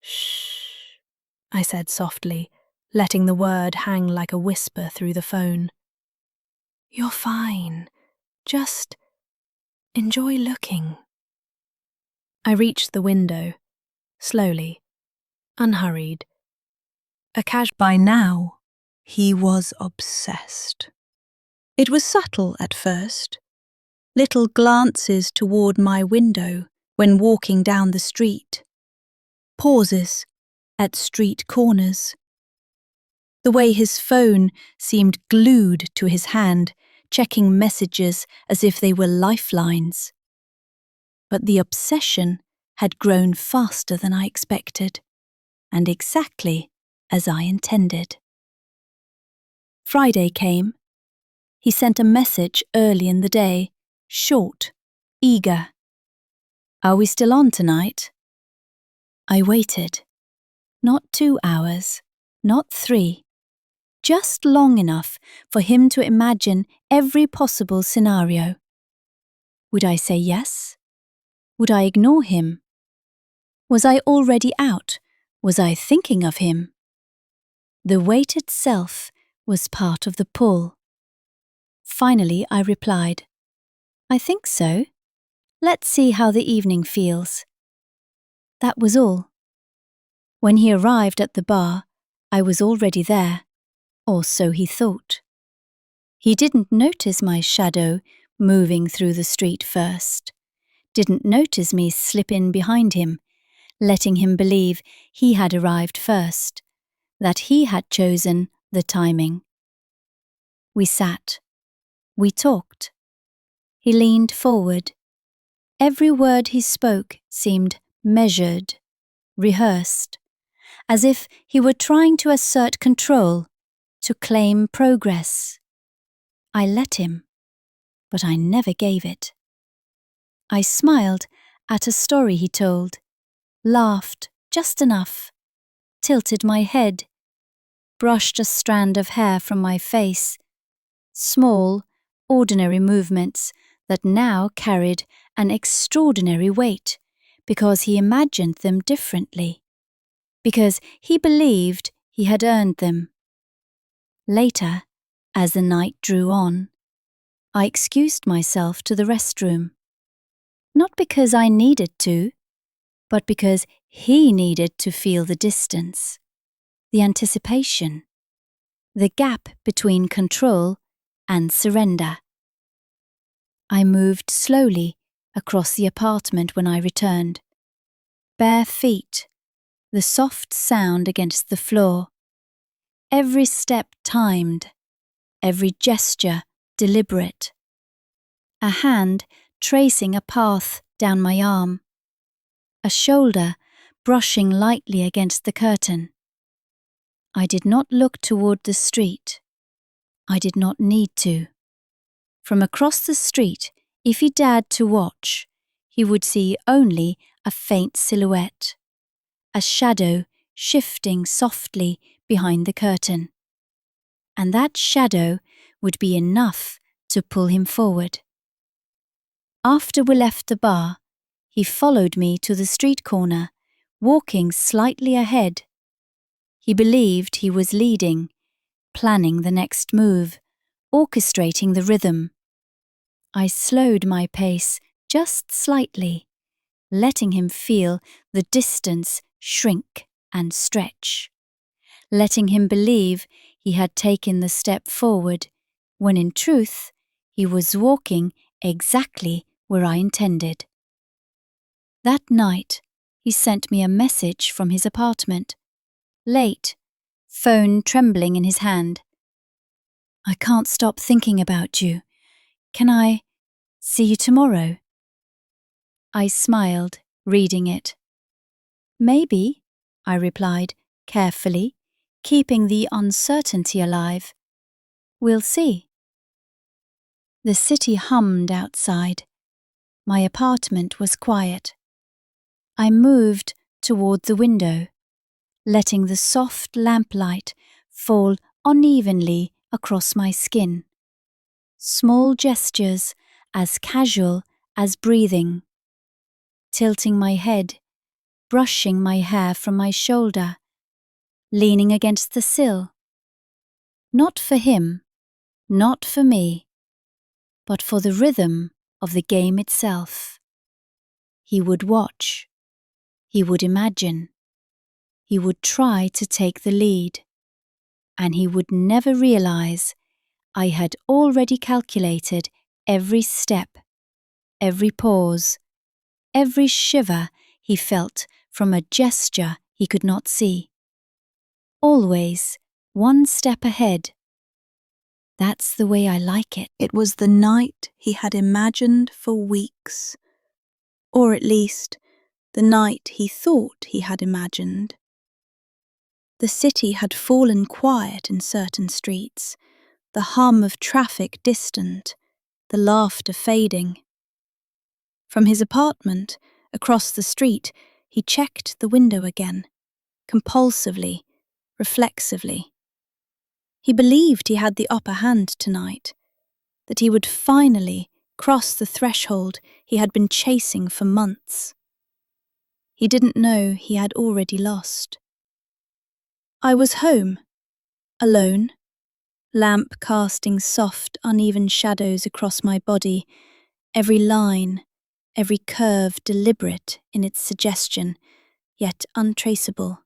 Shh, I said softly, letting the word hang like a whisper through the phone. "You're fine. Just enjoy looking." I reached the window, slowly, unhurried. By now, he was obsessed. It was subtle at first, little glances toward my window when walking down the street, pauses at street corners. The way his phone seemed glued to his hand, checking messages as if they were lifelines. But the obsession had grown faster than I expected, and exactly as I intended. Friday came. He sent a message early in the day, short, eager. "Are we still on tonight?" I waited. Not 2 hours, not 3. Just long enough for him to imagine every possible scenario. Would I say yes? Would I ignore him? Was I already out? Was I thinking of him? The wait itself was part of the pull. Finally, I replied, "I think so. Let's see how the evening feels." That was all. When he arrived at the bar, I was already there, or so he thought. He didn't notice my shadow moving through the street first, didn't notice me slip in behind him, letting him believe he had arrived first, that he had chosen the timing. We sat. We talked. He leaned forward. Every word he spoke seemed measured, rehearsed, as if he were trying to assert control, to claim progress. I let him, but I never gave it. I smiled at a story he told, laughed just enough, tilted my head, brushed a strand of hair from my face, small, ordinary movements that now carried an extraordinary weight because he imagined them differently, because he believed he had earned them. Later, as the night drew on, I excused myself to the restroom, not because I needed to, but because he needed to feel the distance, the anticipation, the gap between control and surrender. I moved slowly across the apartment when I returned. Bare feet, the soft sound against the floor, every step timed, every gesture deliberate. A hand tracing a path down my arm, a shoulder brushing lightly against the curtain. I did not look toward the street. I did not need to. From across the street, if he dared to watch, he would see only a faint silhouette, a shadow shifting softly behind the curtain. And that shadow would be enough to pull him forward. After we left the bar, he followed me to the street corner, walking slightly ahead. He believed he was leading, planning the next move, orchestrating the rhythm. I slowed my pace just slightly, letting him feel the distance shrink and stretch, letting him believe he had taken the step forward, when in truth he was walking exactly where I intended. That night, he sent me a message from his apartment. Late, phone trembling in his hand. "I can't stop thinking about you. Can I see you tomorrow?" I smiled, reading it. "Maybe," I replied, carefully, keeping the uncertainty alive. "We'll see." The city hummed outside. My apartment was quiet. I moved toward the window, letting the soft lamplight fall unevenly across my skin. Small gestures as casual as breathing. Tilting my head, brushing my hair from my shoulder, leaning against the sill. Not for him, not for me, but for the rhythm of the game itself. He would watch. He would imagine. He would try to take the lead. And he would never realize I had already calculated every step every pause, every shiver he felt from a gesture he could not see. Always one step ahead. That's the way I like it. It was the night he had imagined for weeks, or at least the night he thought he had imagined. The city had fallen quiet in certain streets, the hum of traffic distant, the laughter fading. From his apartment, across the street, he checked the window again, compulsively, reflexively. He believed he had the upper hand tonight, that he would finally cross the threshold he had been chasing for months. He didn't know he had already lost. I was home, alone, lamp casting soft, uneven shadows across my body, every line, every curve deliberate in its suggestion, yet untraceable.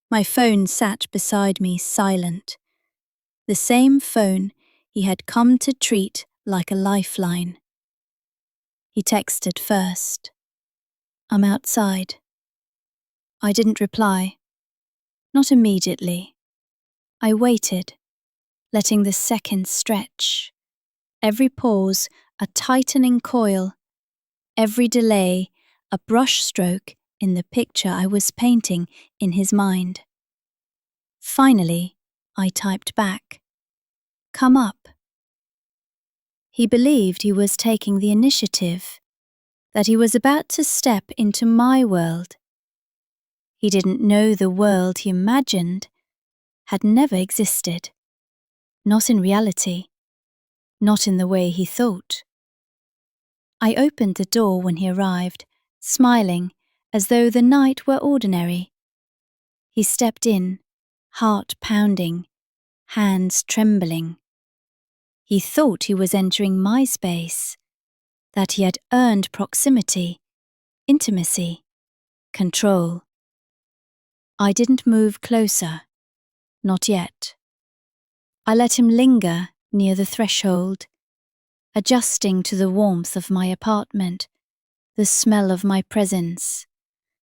My phone sat beside me silent, the same phone he had come to treat like a lifeline. He texted first. "I'm outside." I didn't reply. Not immediately. I waited, letting the seconds stretch, every pause a tightening coil, every delay a brushstroke in the picture I was painting in his mind. Finally, I typed back, "Come up." He believed he was taking the initiative, that he was about to step into my world. He didn't know the world he imagined had never existed. Not in reality. Not in the way he thought. I opened the door when he arrived, smiling as though the night were ordinary. He stepped in, heart pounding, hands trembling. He thought he was entering my space, that he had earned proximity, intimacy, control. I didn't move closer, not yet. I let him linger near the threshold, adjusting to the warmth of my apartment, the smell of my presence,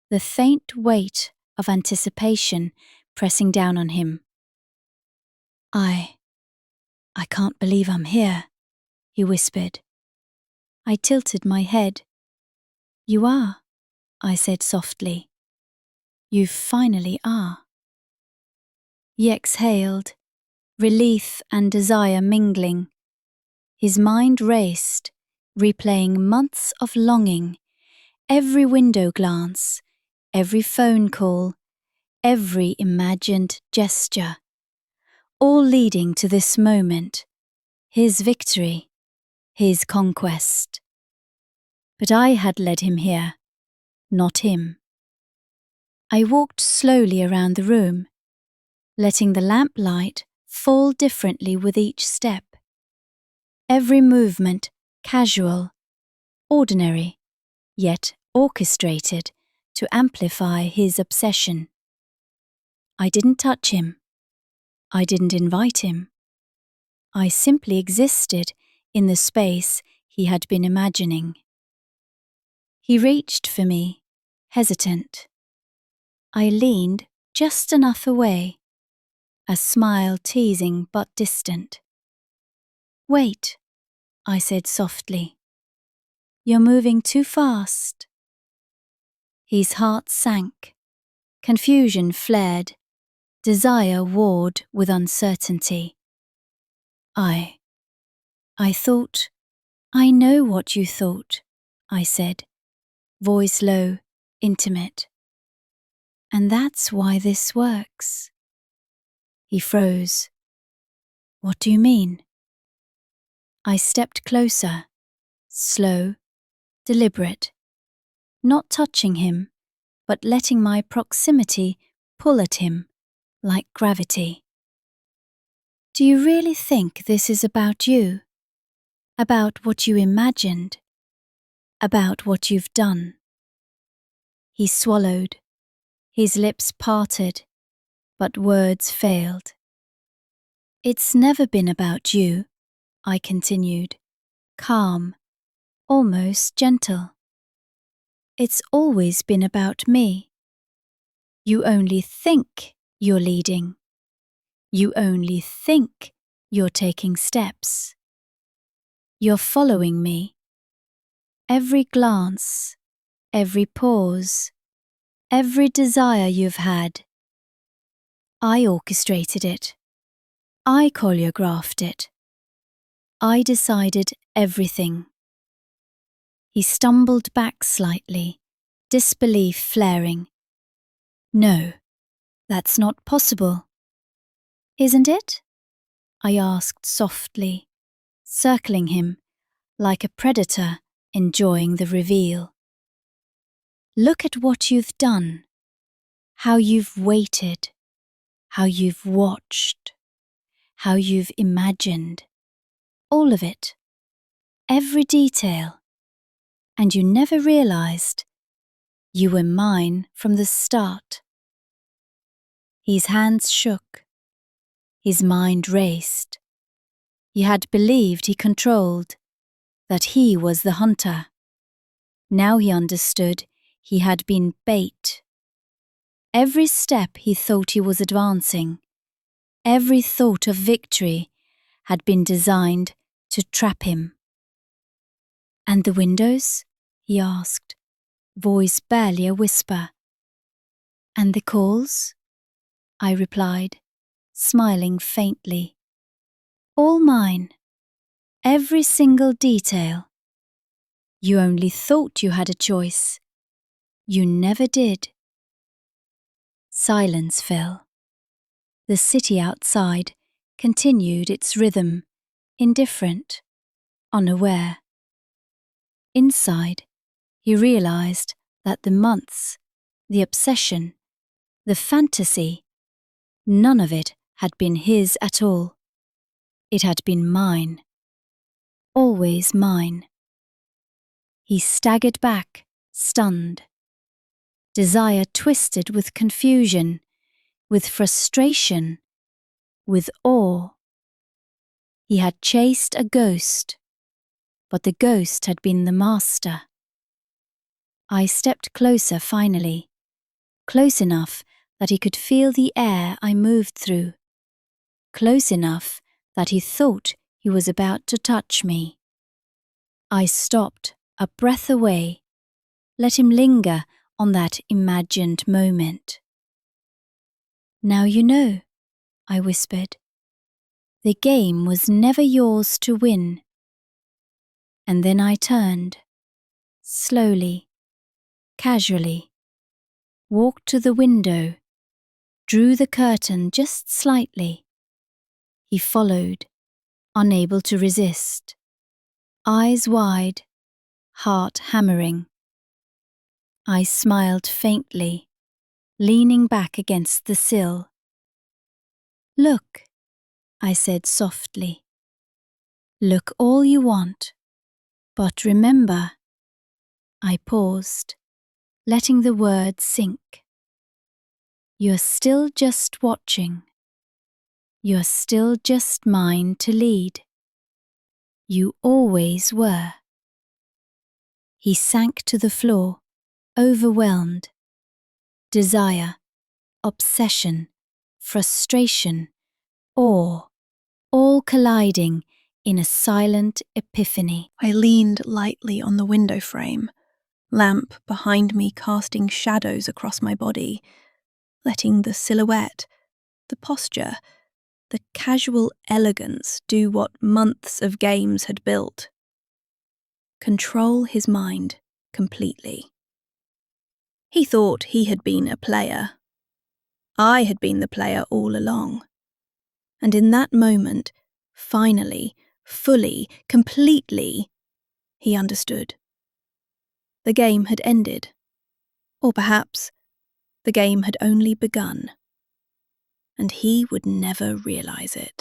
the faint weight of anticipation pressing down on him. I can't believe I'm here," he whispered. I tilted my head. "You are," I said softly. "You finally are." He exhaled, relief and desire mingling. His mind raced, replaying months of longing, every window glance, every phone call, every imagined gesture, all leading to this moment, his victory, his conquest. But I had led him here, not him. I walked slowly around the room, letting the lamplight fall differently with each step. Every movement casual, ordinary, yet orchestrated to amplify his obsession. I didn't touch him. I didn't invite him. I simply existed in the space he had been imagining. He reached for me, hesitant. I leaned just enough away, a smile teasing but distant. "Wait," I said softly. "You're moving too fast." His heart sank. Confusion flared. Desire warred with uncertainty. I thought, "I know what you thought," I said, voice low, intimate. "And that's why this works." He froze. "What do you mean?" I stepped closer, slow, deliberate, not touching him, but letting my proximity pull at him like gravity. "Do you really think this is about you? About what you imagined? About what you've done?" He swallowed, his lips parted, but words failed. "It's never been about you," I continued, calm, almost gentle. It's always been about me. You only think you're leading. You only think you're taking steps. You're following me. Every glance, every pause, every desire you've had. I orchestrated it. I choreographed it. I decided everything. He stumbled back slightly, disbelief flaring. No, that's not possible. Isn't it? I asked softly, circling him like a predator enjoying the reveal. Look at what you've done, how you've waited, how you've watched, how you've imagined. All of it, every detail. And you never realized you were mine from the start. His hands shook. His mind raced. He had believed he controlled, that he was the hunter. Now he understood he had been bait. Every step he thought he was advancing, every thought of victory had been designed to trap him. And the windows? He asked, voice barely a whisper. And the calls? I replied, smiling faintly. All mine. Every single detail. You only thought you had a choice. You never did. Silence fell. The city outside continued its rhythm, indifferent, unaware. Inside, he realized that the months, the obsession, the fantasy, none of it had been his at all. It had been mine. Always mine. He staggered back, stunned. Desire twisted with confusion, with frustration, with awe. He had chased a ghost, but the ghost had been the master. I stepped closer finally, close enough that he could feel the air I moved through, close enough that he thought he was about to touch me. I stopped, a breath away, let him linger on that imagined moment. Now you know, I whispered. The game was never yours to win. And then I turned, slowly, casually, walked to the window, drew the curtain just slightly. He followed, unable to resist, eyes wide, heart hammering. I smiled faintly, leaning back against the sill. Look, I said softly. Look all you want, but remember. I paused, letting the words sink. You're still just watching. You're still just mine to lead. You always were. He sank to the floor, overwhelmed. Desire, obsession, frustration, awe, all colliding in a silent epiphany. I leaned lightly on the window frame, lamp behind me casting shadows across my body, letting the silhouette, the posture, the casual elegance do what months of games had built. Control his mind completely. He thought he had been a player. I had been the player all along. And in that moment, finally, fully, completely, he understood. The game had ended. Or perhaps the game had only begun. And he would never realize it.